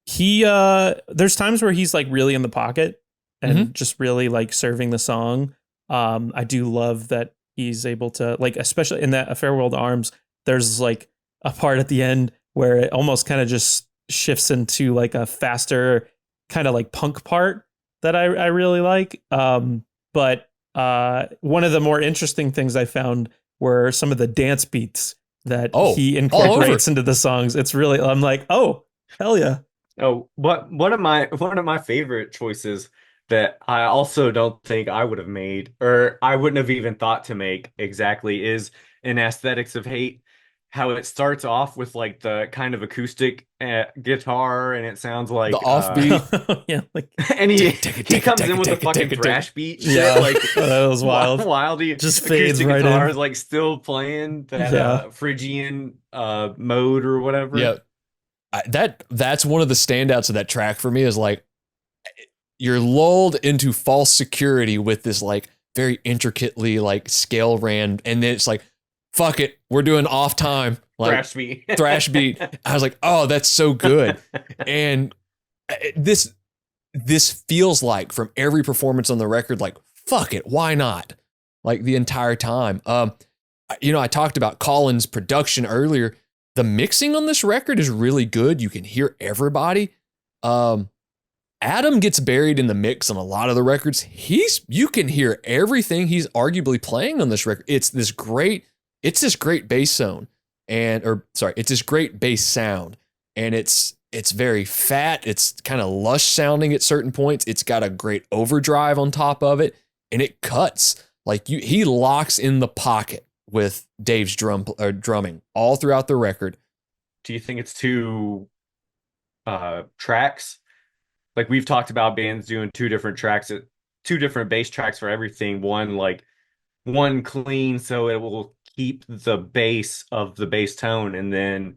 He there's times where he's like really in the pocket and just really like serving the song. I do love that he's able to, like, especially in that A Farewell to Arms, there's like a part at the end where it almost kind of just shifts into like a faster kind of like punk part that I really like. But one of the more interesting things I found were some of the dance beats that he incorporates into the songs. It's really, I'm like, oh, hell yeah. Oh, but one of my favorite choices that I also don't think I would have made, or I wouldn't have even thought to make exactly, is in Aesthetics of Hate. How it starts off with like the kind of acoustic guitar, and it sounds like the offbeat. Yeah, like, and he comes in with a fucking thrash beat. Yeah, like that was wild. Wild. He just fades right guitar in. is like still playing that Phrygian mode or whatever. Yeah, that's one of the standouts of that track for me. Is like, you're lulled into false security with this like very intricately like scale ran, and then it's like, fuck it, we're doing off time, like thrash beat. I was like, oh, that's so good. And this feels like, from every performance on the record, like, fuck it, why not? Like, the entire time. I talked about Colin's production earlier. The mixing on this record is really good. You can hear everybody. Adam gets buried in the mix on a lot of the records. You can hear everything he's arguably playing on this record. It's this great bass zone, it's this great bass sound, and it's It's very fat. It's kind of lush sounding at certain points. It's got a great overdrive on top of it, and it cuts. Like he locks in the pocket with Dave's drumming all throughout the record. Do you think it's two tracks? Like we've talked about bands doing two different tracks, two different bass tracks for everything. One clean, so it will keep the bass of the bass tone, and then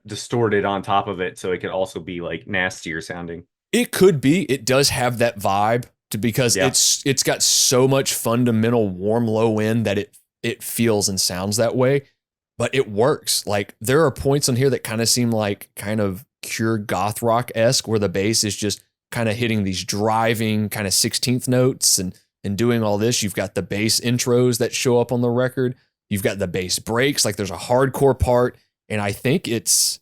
distorted on top of it, so it could also be like nastier sounding. It could be. It does have that vibe because it's got so much fundamental warm low end that it feels and sounds that way, but it works. Like there are points on here that kind of seem like kind of Cure goth rock-esque, where the bass is just kind of hitting these driving kind of 16th notes and doing all this. You've got the bass intros that show up on the record. You've got the bass breaks. Like there's a hardcore part, and I think it's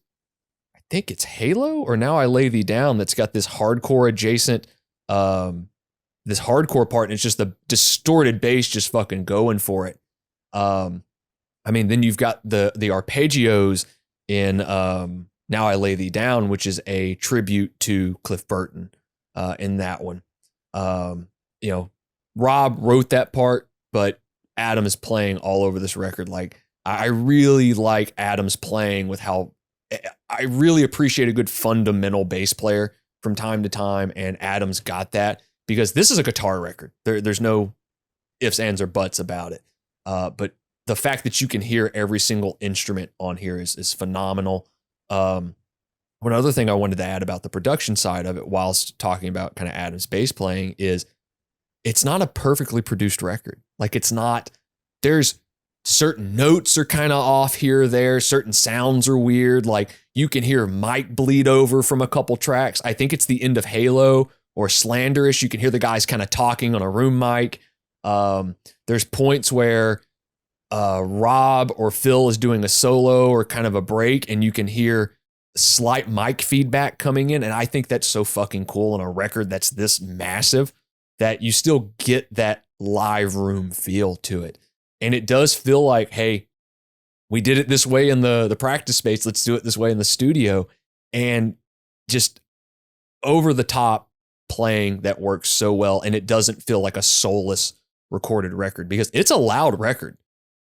Halo or Now I Lay Thee Down that's got this hardcore adjacent this hardcore part, and it's just the distorted bass just fucking going for it. I mean, then you've got the arpeggios in Now I Lay Thee Down, which is a tribute to Cliff Burton in that one. Robb wrote that part, but Adam is playing all over this record. Like I really like Adam's playing with how I really appreciate a good fundamental bass player from time to time, and Adam's got that because this is a guitar record. There's no ifs, ands, or buts about it. But the fact that you can hear every single instrument on here is phenomenal. One other thing I wanted to add about the production side of it, whilst talking about kind of Adam's bass playing, is it's not a perfectly produced record. Like it's not, there's certain notes are kind of off here or there. Certain sounds are weird. Like you can hear mic bleed over from a couple tracks. I think it's the end of Halo or Slanderish. You can hear the guys kind of talking on a room mic. There's points where Robb or Phil is doing a solo or kind of a break, and you can hear slight mic feedback coming in. And I think that's so fucking cool on a record that's this massive that you still get that live room feel to it. And it does feel like, hey, we did it this way in the practice space. Let's do it this way in the studio. And just over the top playing that works so well. And it doesn't feel like a soulless recorded record because it's a loud record.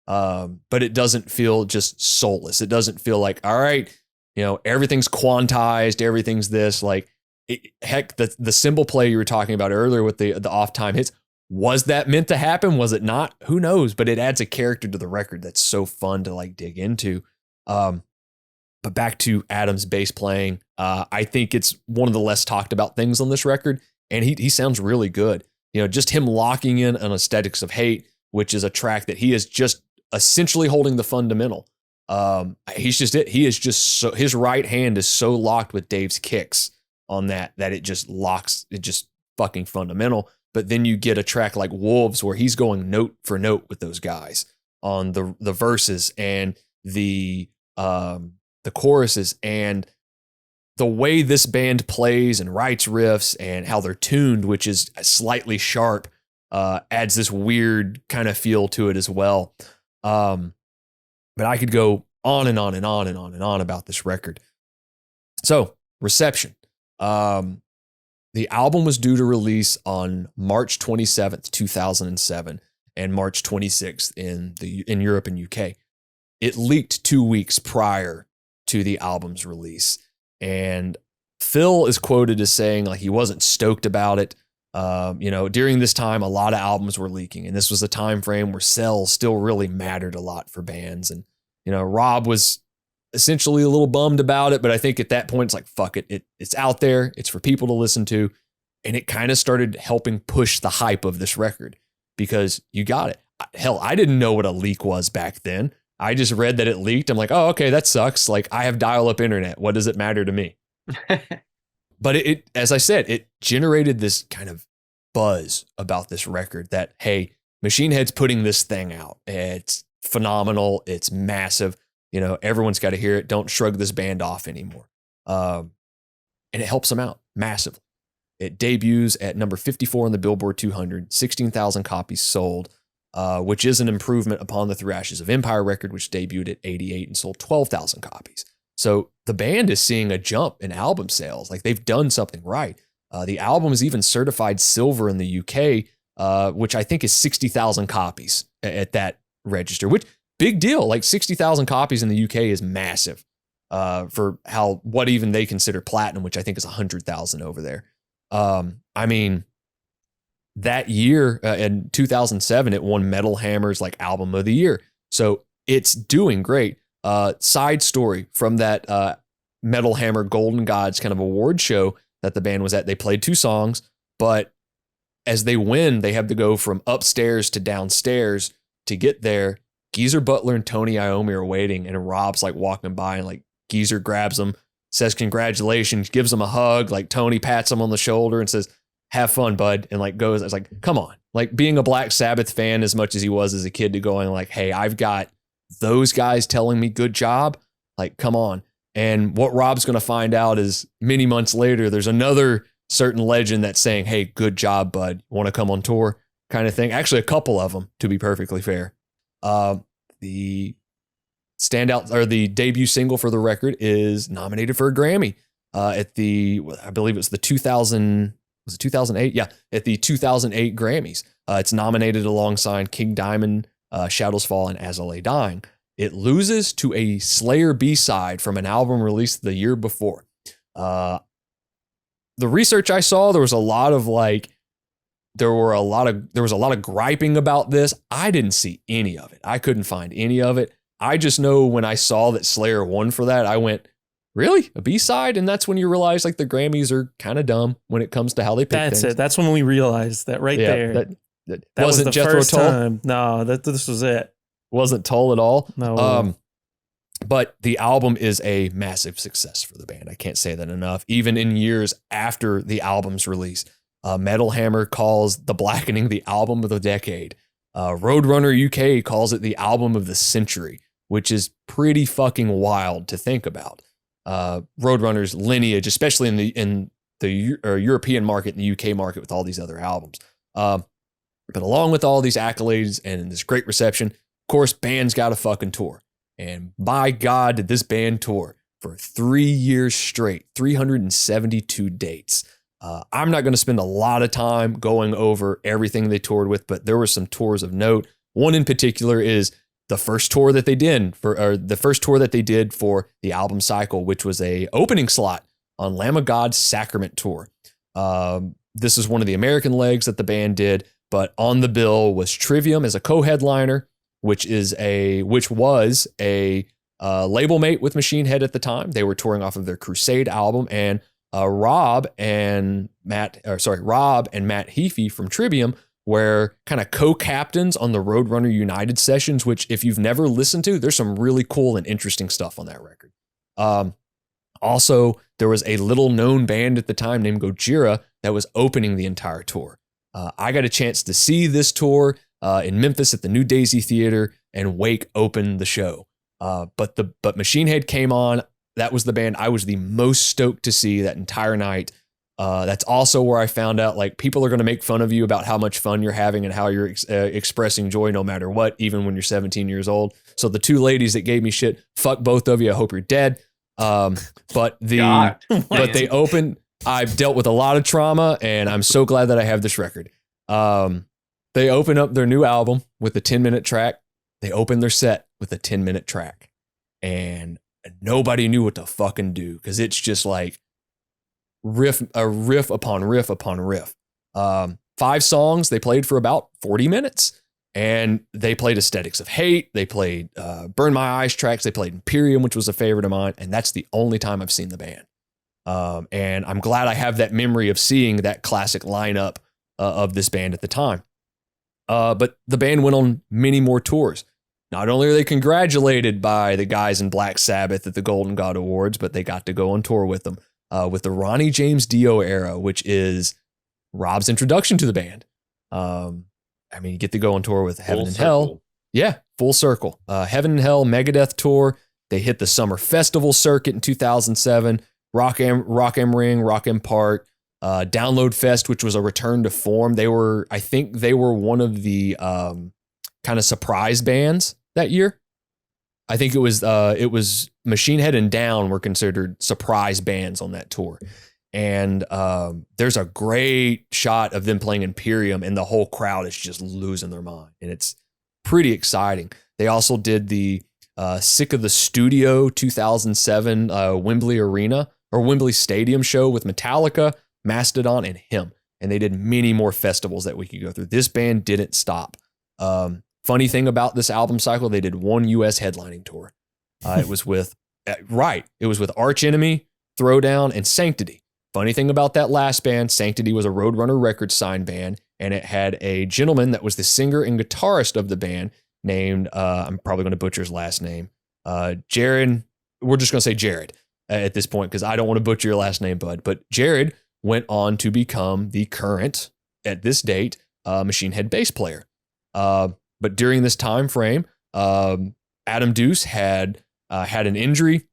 But it doesn't feel just soulless. It doesn't feel like, all right, everything's quantized, everything's this. Like, heck, the cymbal play you were talking about earlier with the off time hits, was that meant to happen? Was it not? Who knows? But it adds a character to the record that's so fun to like dig into. But back to Adam's bass playing, I think it's one of the less talked about things on this record, and he sounds really good. Just him locking in on Aesthetics of Hate, which is a track that he is just essentially holding the fundamental. He's just it. He is just so, his right hand is so locked with Dave's kicks on that it just locks. It just fucking fundamental. But then you get a track like Wolves where he's going note for note with those guys on the verses and the choruses, and the way this band plays and writes riffs and how they're tuned, which is slightly sharp, adds this weird kind of feel to it as well. But I could go on and on and on and on and on about this record. So reception. The album was due to release on March 27th, 2007 and March 26th in Europe and UK. It leaked 2 weeks prior to the album's release. And Phil is quoted as saying like he wasn't stoked about it. During this time, a lot of albums were leaking, and this was a time frame where sales still really mattered a lot for bands. And, Robb was essentially a little bummed about it, but I think at that point it's like, fuck it. It's out there. It's for people to listen to. And it kind of started helping push the hype of this record because you got it. Hell, I didn't know what a leak was back then. I just read that it leaked. I'm like, oh, okay, that sucks. Like I have dial-up internet. What does it matter to me? But it, as I said, it generated this kind of buzz about this record that, hey, Machine Head's putting this thing out. It's phenomenal. It's massive. Everyone's got to hear it. Don't shrug this band off anymore. And it helps them out massively. It debuts at number 54 on the Billboard 200, 16,000 copies sold, which is an improvement upon the Thrashes of Empire record, which debuted at 88 and sold 12,000 copies. So the band is seeing a jump in album sales. Like they've done something right. The album is even certified silver in the UK, which I think is 60,000 copies at that register, which big deal. Like 60,000 copies in the UK is massive for what even they consider platinum, which I think is 100,000 over there. I mean, that year in 2007, it won Metal Hammer's like album of the year. So it's doing great. Side story from that Metal Hammer Golden Gods kind of award show that the band was at. They played 2 songs, but as they win, they have to go from upstairs to downstairs to get there. Geezer Butler and Tony Iommi are waiting, and Robb's like walking by, and like Geezer grabs him, says congratulations, gives him a hug. Like Tony pats him on the shoulder and says, "Have fun, bud," and like goes. I was like, come on, like being a Black Sabbath fan as much as he was as a kid, to going like, hey, I've got those guys telling me good job. Like, come on. And what Robb's going to find out is many months later, there's another certain legend that's saying, hey, good job, bud. Want to come on tour kind of thing. Actually, a couple of them, to be perfectly fair. The standout or the debut single for the record is nominated for a Grammy at the, I believe it was the 2008? Yeah, at the 2008 Grammys. It's nominated alongside King Diamond, Shadows Fall, and As I Lay Dying. It loses to a Slayer B-side from an album released the year before. The research I saw, there was a lot of griping about this. I didn't see any of it. I couldn't find any of it. I just know when I saw that Slayer won for that, I went, really? A B-side? And that's when you realize like the Grammys are kind of dumb when it comes to how they pick things. That's it. That's when we realized that there. That That wasn't was the Jethro first Tull. time. No, this was it. Wasn't Tull at all. No. But the album is a massive success for the band. I can't say that enough. Even in years after the album's release, Metal Hammer calls The Blackening the album of the decade. Roadrunner UK calls it the album of the century, which is pretty fucking wild to think about. Roadrunner's lineage, especially in the European market and the UK market with all these other albums. But along with all these accolades and this great reception, of course, band's got a fucking tour. And by God, did this band tour for 3 years straight, 372 dates. I'm not going to spend a lot of time going over everything they toured with, but there were some tours of note. One in particular is the first tour that they did for the album cycle, which was a opening slot on Lamb of God's Sacrament tour. This is one of the American legs that the band did, but on the bill was Trivium as a co-headliner, which was a label mate with Machine Head at the time. They were touring off of their Crusade album, and Robb and Matt Heafy from Trivium were kind of co-captains on the Roadrunner United sessions, which if you've never listened to, there's some really cool and interesting stuff on that record. Also, there was a little known band at the time named Gojira that was opening the entire tour. I got a chance to see this tour in Memphis at the New Daisy Theater, and Wake opened the show. But Machine Head came on. That was the band I was the most stoked to see that entire night. That's also where I found out like people are going to make fun of you about how much fun you're having and how you're expressing joy no matter what, even when you're 17 years old. So the 2 ladies that gave me shit, fuck both of you. I hope you're dead. But they opened. I've dealt with a lot of trauma, and I'm so glad that I have this record. They open up their new album with a 10-minute track. They open their set with a 10-minute track, and nobody knew what to fucking do because it's just like riff upon riff upon riff. 5 songs they played for about 40 minutes, and they played Aesthetics of Hate. They played Burn My Eyes tracks. They played Imperium, which was a favorite of mine, and that's the only time I've seen the band. And I'm glad I have that memory of seeing that classic lineup of this band at the time. But the band went on many more tours. Not only are they congratulated by the guys in Black Sabbath at the Golden God Awards, but they got to go on tour with them with the Ronnie James Dio era, which is Robb's introduction to the band. You get to go on tour with Heaven and Hell. Yeah, full circle. Heaven and Hell, Megadeth tour. They hit the Summer Festival circuit in 2007. Rock M Ring, Rock M Park, Download Fest, which was a return to form. I think they were one of the kind of surprise bands that year. I think it was Machine Head and Down were considered surprise bands on that tour. And there's a great shot of them playing Imperium, and the whole crowd is just losing their mind. And it's pretty exciting. They also did the Sick of the Studio 2007 Wembley Arena or Wembley Stadium show with Metallica, Mastodon, and him. And they did many more festivals that we could go through. This band didn't stop. Funny thing about this album cycle, they did one US headlining tour. It was with Arch Enemy, Throwdown, and Sanctity. Funny thing about that last band, Sanctity was a Roadrunner Records signed band, and it had a gentleman that was the singer and guitarist of the band named, I'm probably going to butcher his last name, Jared. We're just going to say Jared at this point because I don't want to butcher your last name, bud. But Jared went on to become the current, at this date, Machine Head bass player. But during this time frame, Adam Deuce had an injury,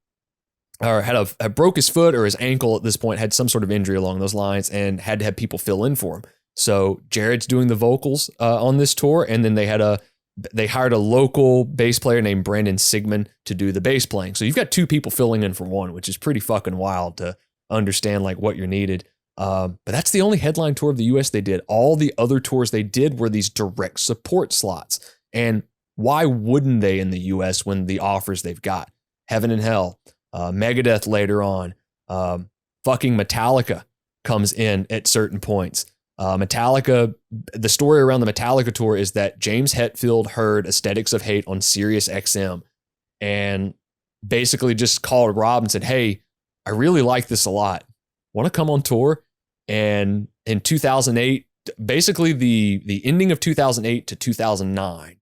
or had broke his foot or his ankle at this point, had some sort of injury along those lines, and had to have people fill in for him. So Jared's doing the vocals on this tour, and then they hired a local bass player named Brandon Sigmund to do the bass playing. So you've got two people filling in for one, which is pretty fucking wild to understand like what you're needed. But that's the only headline tour of the US they did. All the other tours they did were these direct support slots. And why wouldn't they in the US when the offers they've got? Heaven and Hell, Megadeth later on, fucking Metallica comes in at certain points. Metallica, the story around the Metallica tour is that James Hetfield heard Aesthetics of Hate on Sirius XM and basically just called Rob and said, "Hey, I really like this a lot. Want to come on tour?" And in 2008, basically the ending of 2008 to 2009,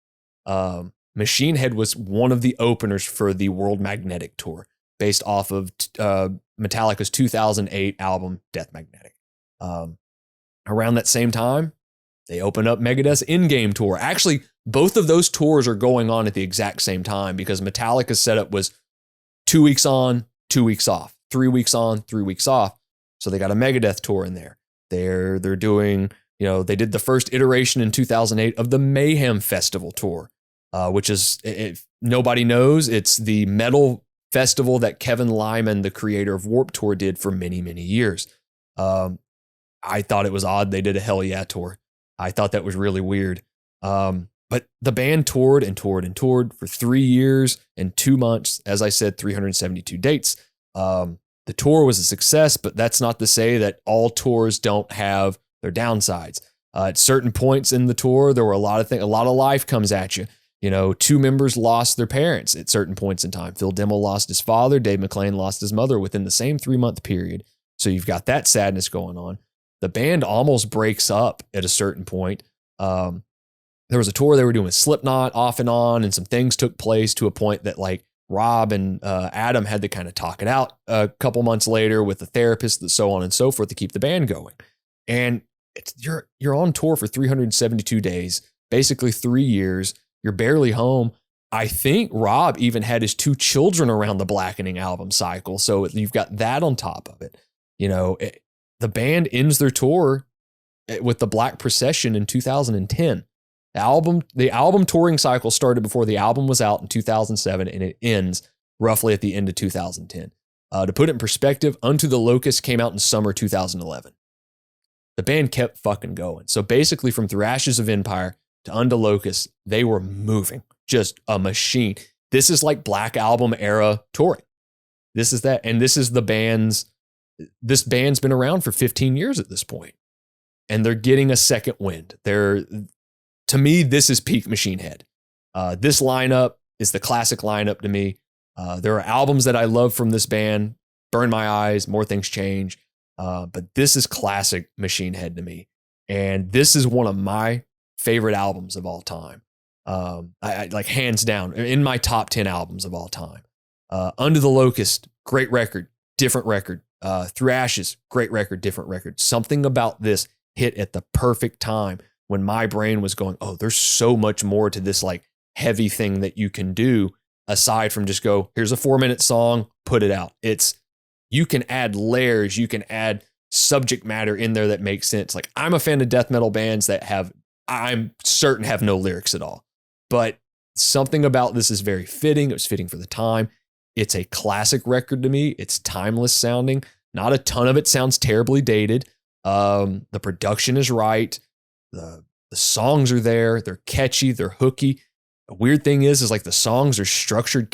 Machine Head was one of the openers for the World Magnetic Tour based off of Metallica's 2008 album, Death Magnetic. Around that same time, they opened up Megadeth's In-Game Tour. Actually, both of those tours are going on at the exact same time because Metallica's setup was 2 weeks on, 2 weeks off, 3 weeks on, 3 weeks off. So they got a Megadeth tour in there. They're doing, they did the first iteration in 2008 of the Mayhem Festival tour, which is, if nobody knows, it's the metal festival that Kevin Lyman, the creator of Warped Tour, did for many, many years. I thought it was odd they did a Hell Yeah tour. I thought that was really weird. But the band toured and toured and toured for 3 years and 2 months. As I said, 372 dates. The tour was a success, but that's not to say that all tours don't have their downsides. At certain points in the tour, there were a lot of things. A lot of life comes at you. 2 members lost their parents at certain points in time. Phil Demmel lost his father. Dave McClain lost his mother within the same 3-month period. So you've got that sadness going on. The band almost breaks up at a certain point. There was a tour they were doing with Slipknot off and on, and some things took place to a point that like Rob and Adam had to kind of talk it out a couple months later with the therapist, and so on and so forth to keep the band going. And you're on tour for 372 days, basically 3 years. You're barely home. I think Rob even had his 2 children around the Blackening album cycle. So you've got that on top of it. The band ends their tour with the Black Procession in 2010. The album touring cycle started before the album was out in 2007, and it ends roughly at the end of 2010. To put it in perspective, Unto the Locust came out in summer 2011. The band kept fucking going. So basically from Thrashes of Empire to Unto Locust, they were moving. Just a machine. This is like Black Album era touring. This is that. And this band's been around for 15 years at this point. And they're getting a second wind. To me, this is peak Machine Head. This lineup is the classic lineup to me. There are albums that I love from this band. Burn My Eyes, More Things Change. But this is classic Machine Head to me. And this is one of my favorite albums of all time. I like hands down in my top 10 albums of all time. Under the Locust, great record, different record. Through Ashes, great record, different record. Something about this hit at the perfect time when my brain was going, oh, there's so much more to this like heavy thing that you can do aside from just go, here's a 4-minute song, put it out. You can add layers, you can add subject matter in there that makes sense. Like I'm a fan of death metal bands that I'm certain have no lyrics at all, but something about this is very fitting. It was fitting for the time. It's a classic record to me. It's timeless sounding. Not a ton of it sounds terribly dated. The production is right. The songs are there. They're catchy. They're hooky. The weird thing is like the songs are structured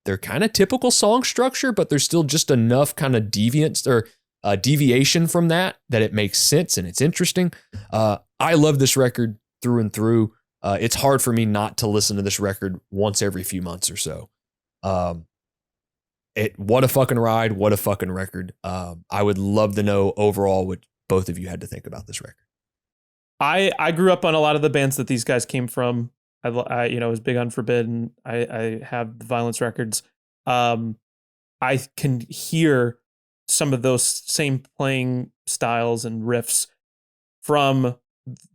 they're kind of typical song structure, but there's still just enough kind of deviance or deviation from that it makes sense and it's interesting. I love this record through and through. It's hard for me not to listen to this record once every few months or so. What a fucking ride. What a fucking record. I would love to know overall what both of you had to think about this record. I grew up on a lot of the bands that these guys came from. I was big on Forbidden. I have the Vio-Lence records. I can hear some of those same playing styles and riffs from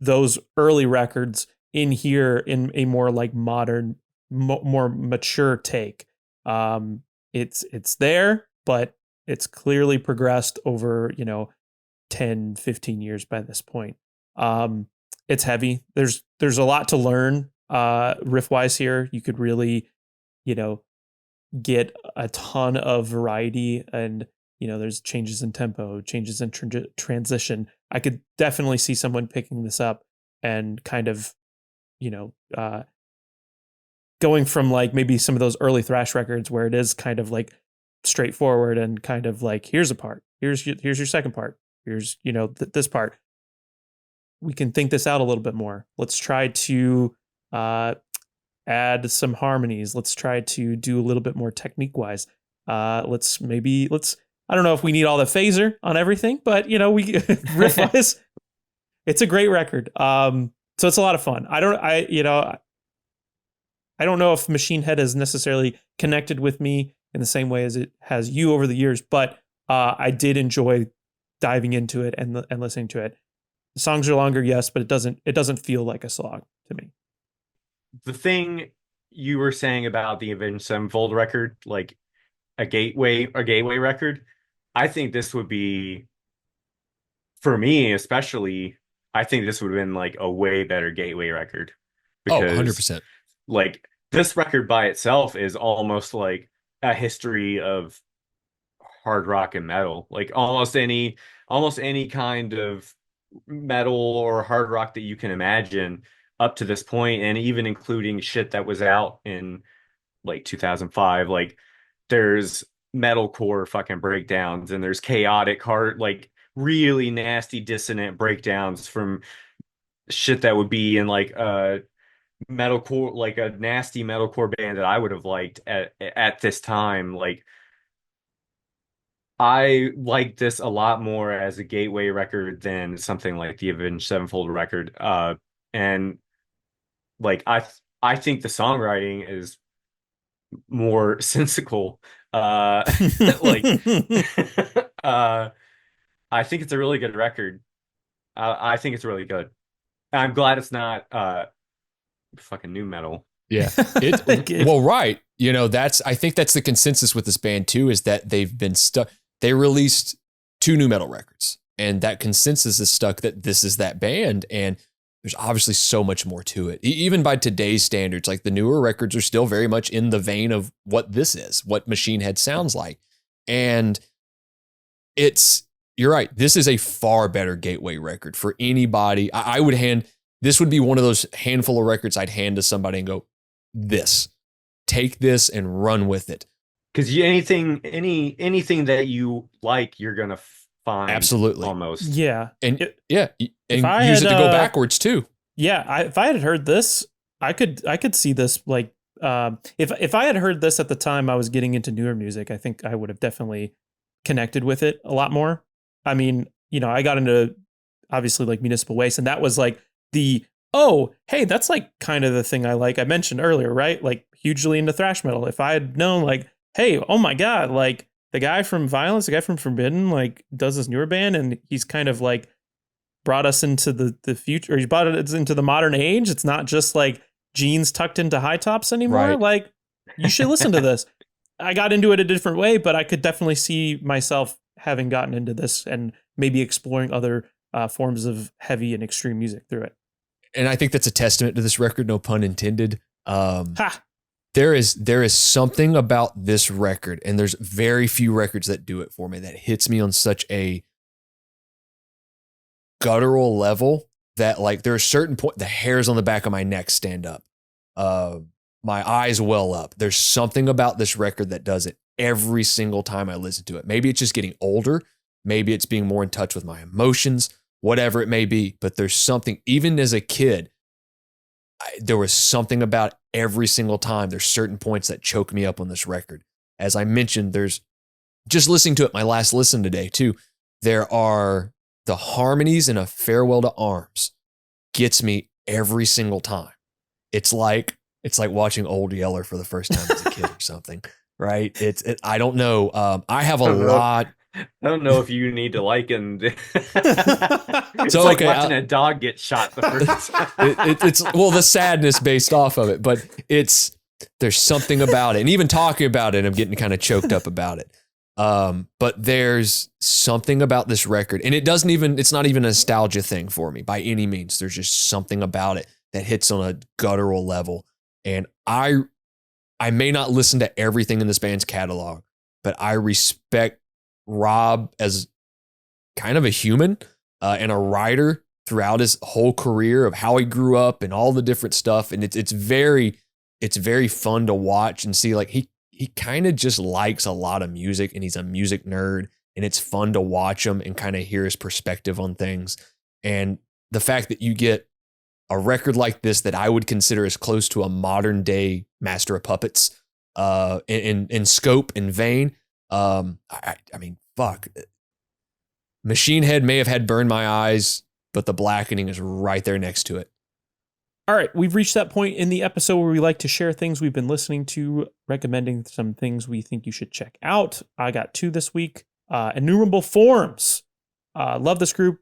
those early records in here in a more like modern, more mature take. It's there, but it's clearly progressed over, 10, 15 years by this point. It's heavy. There's a lot to learn. Riff wise here, you could really, get a ton of variety and, there's changes in tempo, changes in transition. I could definitely see someone picking this up and kind of, going from like maybe some of those early thrash records where it is kind of like straightforward and kind of like, here's a part, here's your second part, here's, this part. We can think this out a little bit more. Let's try to add some harmonies. Let's try to do a little bit more technique wise. Let's I don't know if we need all the phaser on everything, but we riff wise, it's a great record. So it's a lot of fun. I don't know if Machine Head has necessarily connected with me in the same way as it has you over the years, but I did enjoy diving into it and listening to it. The songs are longer, yes, but it doesn't feel like a slog to me. The thing you were saying about the Avenged Sevenfold record, like a gateway record, I think this would be, for me especially, I think this would have been like a way better gateway record. Because, 100%. Like this record by itself is almost like a history of hard rock and metal. Like almost any kind of metal or hard rock that you can imagine up to this point, and even including shit that was out in like 2005. Like there's metalcore fucking breakdowns, and there's chaotic hard, like really nasty dissonant breakdowns from shit that would be in like a metalcore, like a nasty metalcore band that I would have liked at this time. Like I like this a lot more as a gateway record than something like the Avenged Sevenfold record. And like I think the songwriting is more sensical. Like I think it's a really good record. I think it's really good. I'm glad it's not fucking new metal. Yeah. Well, right. I think that's the consensus with this band too, is that they've been stuck. They released 2 new metal records, and that consensus is stuck that this is that band. And there's obviously so much more to it. Even by today's standards, like the newer records are still very much in the vein of what this is, what Machine Head sounds like. And you're right. This is a far better gateway record for anybody. This would be one of those handful of records I'd hand to somebody and go, take this and run with it. Because anything that you like, you're gonna find. Absolutely, almost. Yeah, and use it to go backwards too. Yeah, if I had heard this, I could see this like if I had heard this at the time I was getting into newer music, I think I would have definitely connected with it a lot more. I mean, I got into obviously like Municipal Waste, and that was like hey, that's like kind of the thing I like. I mentioned earlier, right? Like hugely into thrash metal. If I had known like, hey, oh my God, like the guy from Vio-Lence, the guy from Forbidden, like does this newer band, and he's kind of like brought us into the future, or he's brought us into the modern age. It's not just like jeans tucked into high tops anymore. Right. Like you should listen to this. I got into it a different way, but I could definitely see myself having gotten into this and maybe exploring other forms of heavy and extreme music through it. And I think that's a testament to this record, no pun intended. there is something about this record, and there's very few records that do it for me, that hits me on such a guttural level that like there are certain the hairs on the back of my neck stand up. My eyes well up. There's something about this record that does it every single time I listen to it. Maybe it's just getting older. Maybe it's being more in touch with my emotions, whatever it may be. But there's something, even as a kid, there was something about every single time. There's certain points that choke me up on this record. As I mentioned, there's just listening to it, my last listen today too. There are the harmonies in A Farewell to Arms gets me every single time. It's like watching Old Yeller for the first time as a kid or something, right? I don't know. I have a lot. I don't know if you need to liken. It's So, like okay, watching a dog get shot the first time. It's well, the sadness based off of it, but there's something about it, and even talking about it, I'm getting kind of choked up about it. But there's something about this record, and it's not even a nostalgia thing for me by any means. There's just something about it that hits on a guttural level. And I may not listen to everything in this band's catalog, but I respect Robb as kind of a human and a writer throughout his whole career of how he grew up and all the different stuff. And it's very fun to watch and see, like he kind of just likes a lot of music, and he's a music nerd, and it's fun to watch him and kind of hear his perspective on things. And the fact that you get a record like this that I would consider as close to a modern day Master of Puppets in scope and vein. I mean, fuck. Machine Head may have had Burn My Eyes, but the Blackening is right there next to it. All right, we've reached that point in the episode where we like to share things we've been listening to, recommending some things we think you should check out. I got 2 this week. Innumerable Forms. Love this group.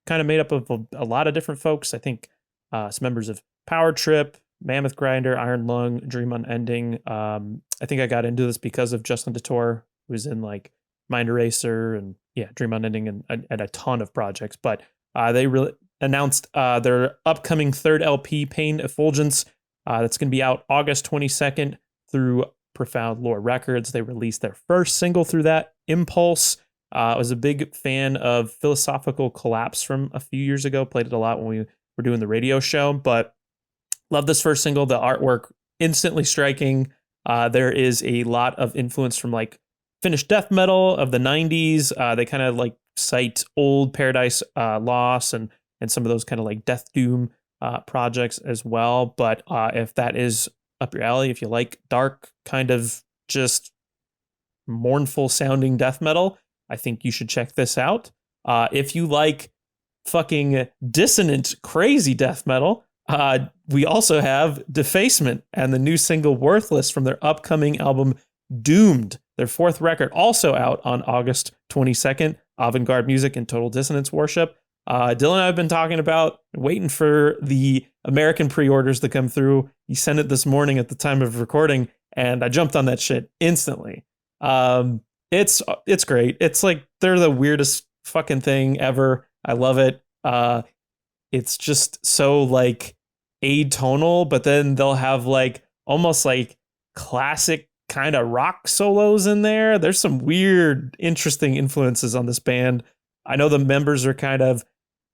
Kind of made up of a lot of different folks. I think some members of Power Trip, Mammoth Grinder, Iron Lung, Dream Unending. I think I got into this because of Justin DeTore, who's in like Mind Eraser and Dream Unending and a ton of projects. But they really announced their upcoming 3rd LP, Pain Effulgence. That's going to be out August 22nd through Profound Lore Records. They released their first single through that, Impulse. I was a big fan of Philosophical Collapse from a few years ago. Played it a lot when we were doing the radio show, but love this first single. The artwork, instantly striking. There is a lot of influence from like Finnish death metal of the 90s. They kind of like cite old Paradise Lost and some of those kind of like Death Doom projects as well. But if that is up your alley, if you like dark, kind of just mournful sounding death metal, I think you should check this out. If you like fucking dissonant, crazy death metal, we also have Defacement and the new single Worthless from their upcoming album Doomed, their 4th record, also out on August 22nd. Avant-garde music and total dissonance worship. Dylan and I have been talking about waiting for the American pre-orders to come through. He sent it this morning at the time of recording, and I jumped on that shit instantly. It's great. It's like they're the weirdest fucking thing ever. I love it. It's just so like atonal, but then they'll have like almost like classic kind of rock solos in there. There's some weird, interesting influences on this band. I know the members are kind of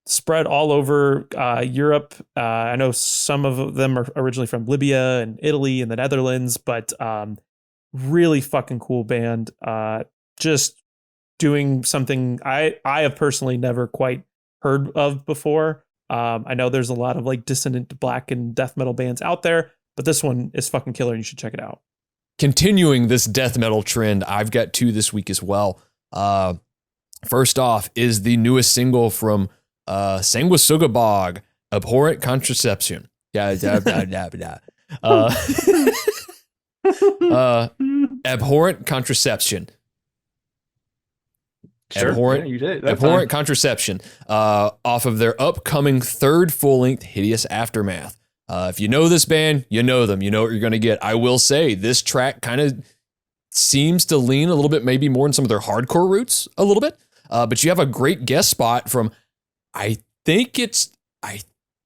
spread all over Europe. I know some of them are originally from Libya and Italy and the Netherlands, but really fucking cool band. Just doing something I have personally never quite heard of before. I know there's a lot of like dissonant black and death metal bands out there, but this one is fucking killer and you should check it out. Continuing this death metal trend, I've got 2 this week as well. First off is the newest single from Sanguisugabogg, Abhorrent Contraception. Abhorrent Contraception. Sure, Abhorrent, you did. Abhorrent Contraception, off of their upcoming 3rd full-length Hideous Aftermath. If you know this band, you know them. You know what you're going to get. I will say this track kind of seems to lean a little bit, maybe more in some of their hardcore roots a little bit. But you have a great guest spot from, I think it's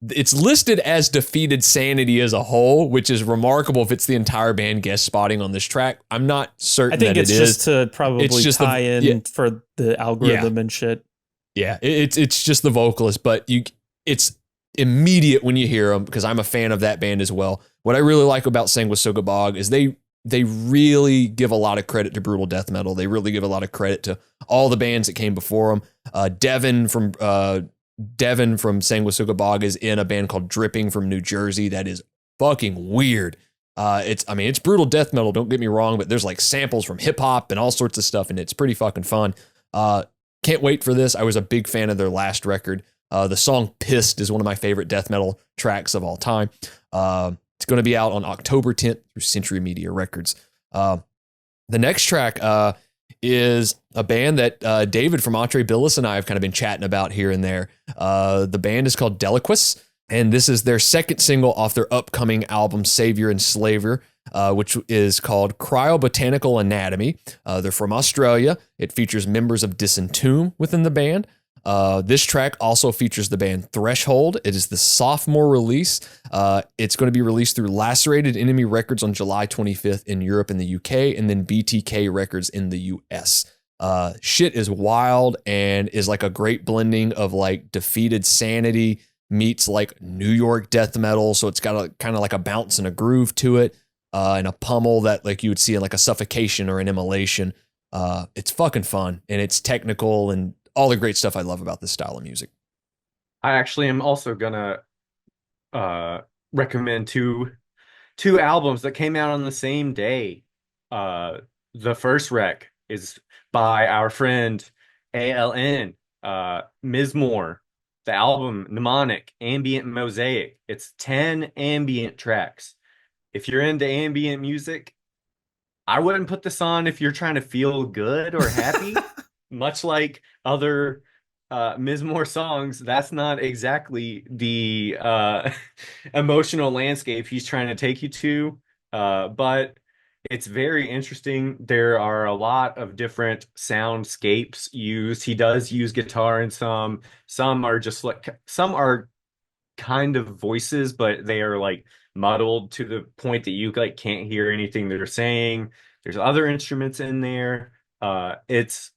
it's listed as Defeated Sanity as a whole, which is remarkable if it's the entire band guest spotting on this track. I'm not certain. I think that it's it just is. to probably tie in for the algorithm and shit. Yeah, it's just the vocalist, but it's immediate when you hear them because I'm a fan of that band as well. What I really like about Sanguisugabogg is they really give a lot of credit to brutal death metal. They really give a lot of credit to all the bands that came before them. Devin from Sanguisugabogg is in a band called Dripping from New Jersey that is fucking weird. It's brutal death metal, don't get me wrong, but there's like samples from hip hop and all sorts of stuff, and it's pretty fucking fun. Can't wait for this. I was a big fan of their last record. The song Pissed is one of my favorite death metal tracks of all time. It's going to be out on October 10th through Century Media Records. The next track is a band that David from Entre Billis and I have kind of been chatting about here and there. The band is called Deliquesce, and this is their second single off their upcoming album Saviour and Enslaver, which is called Cryobotanical Anatomy. They're from Australia. It features members of Dissent within the band. This track also features the band Threshold. It is the sophomore release. It's going to be released through Lacerated Enemy Records on July 25th in Europe and the UK, and then BTK Records in the US. Shit is wild and is like a great blending of like Defeated Sanity meets like New York death metal. So it's got a kind of like a bounce and a groove to it, and a pummel that like you would see in like a Suffocation or an Immolation. It's fucking fun and it's technical and all the great stuff I love about this style of music. I actually am also gonna recommend two albums that came out on the same day. The first rec is by our friend ALN, MIZMOR. The album Mnemonic, Ambient, Mosaic. It's 10 ambient tracks. If you're into ambient music, I wouldn't put this on if you're trying to feel good or happy. Much like other MIZMOR songs, that's not exactly the emotional landscape he's trying to take you to. But it's very interesting. There are a lot of different soundscapes used. He does use guitar in some. Some are just like, some are kind of voices, but they are like muddled to the point that you like can't hear anything they're saying. There's other instruments in there. It's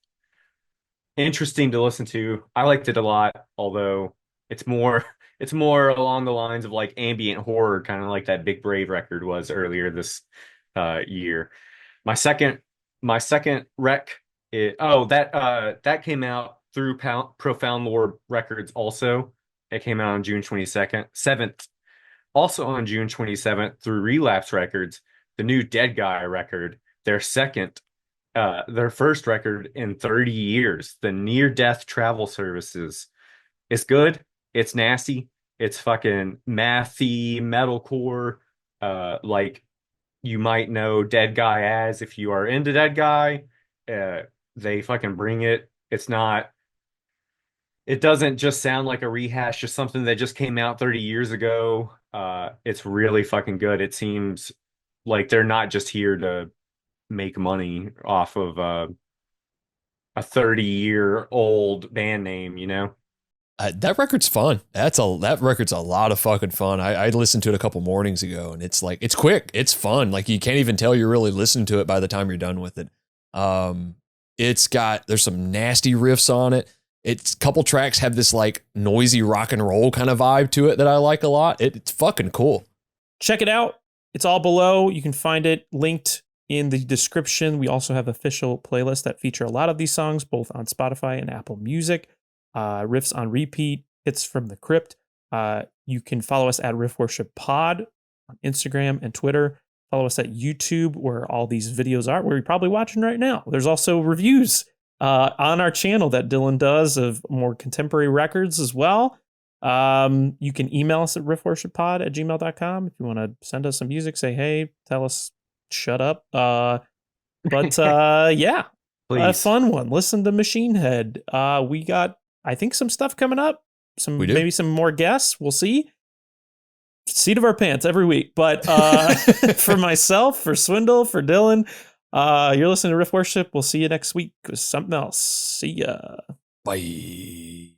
interesting to listen to. I liked it a lot, although it's more along the lines of like ambient horror, kind of like that Big Brave record was earlier this year. My second rec that came out through Profound Lore Records also. It came out on June 7th. Also on June 27th through Relapse Records, the new Deadguy record, their first record in 30 years, the Near Death Travel Services. It's good. It's nasty. It's fucking mathy metalcore. Like you might know Deadguy as if you are into Deadguy. They fucking bring it. It doesn't just sound like a rehash of something that just came out 30 years ago. It's really fucking good. It seems like they're not just here to make money off of a 30-year-old band name, you know? That record's fun. That record's a lot of fucking fun. I listened to it a couple mornings ago, and it's like, it's quick. It's fun. Like you can't even tell you're really listening to it by the time you're done with it. There's some nasty riffs on it. It's couple tracks have this like noisy rock and roll kind of vibe to it that I like a lot. It's fucking cool. Check it out. It's all below. You can find it linked in the description. We also have official playlists that feature a lot of these songs, both on Spotify and Apple Music. Riffs on repeat, hits from the crypt. You can follow us at Riff Worship Pod on Instagram and Twitter. Follow us at YouTube, where all these videos are, where you're probably watching right now. There's also reviews on our channel that Dylan does of more contemporary records as well. You can email us at riffworshippod@gmail.com if you want to send us some music, say hey, tell us shut up. Yeah, Please. A fun one. Listen to Machine Head. We got, I think, some stuff coming up. Maybe some more guests. We'll see. Seat of our pants every week. But for myself, for Swindle, for Dylan, you're listening to Riff Worship. We'll see you next week with something else. See ya. Bye.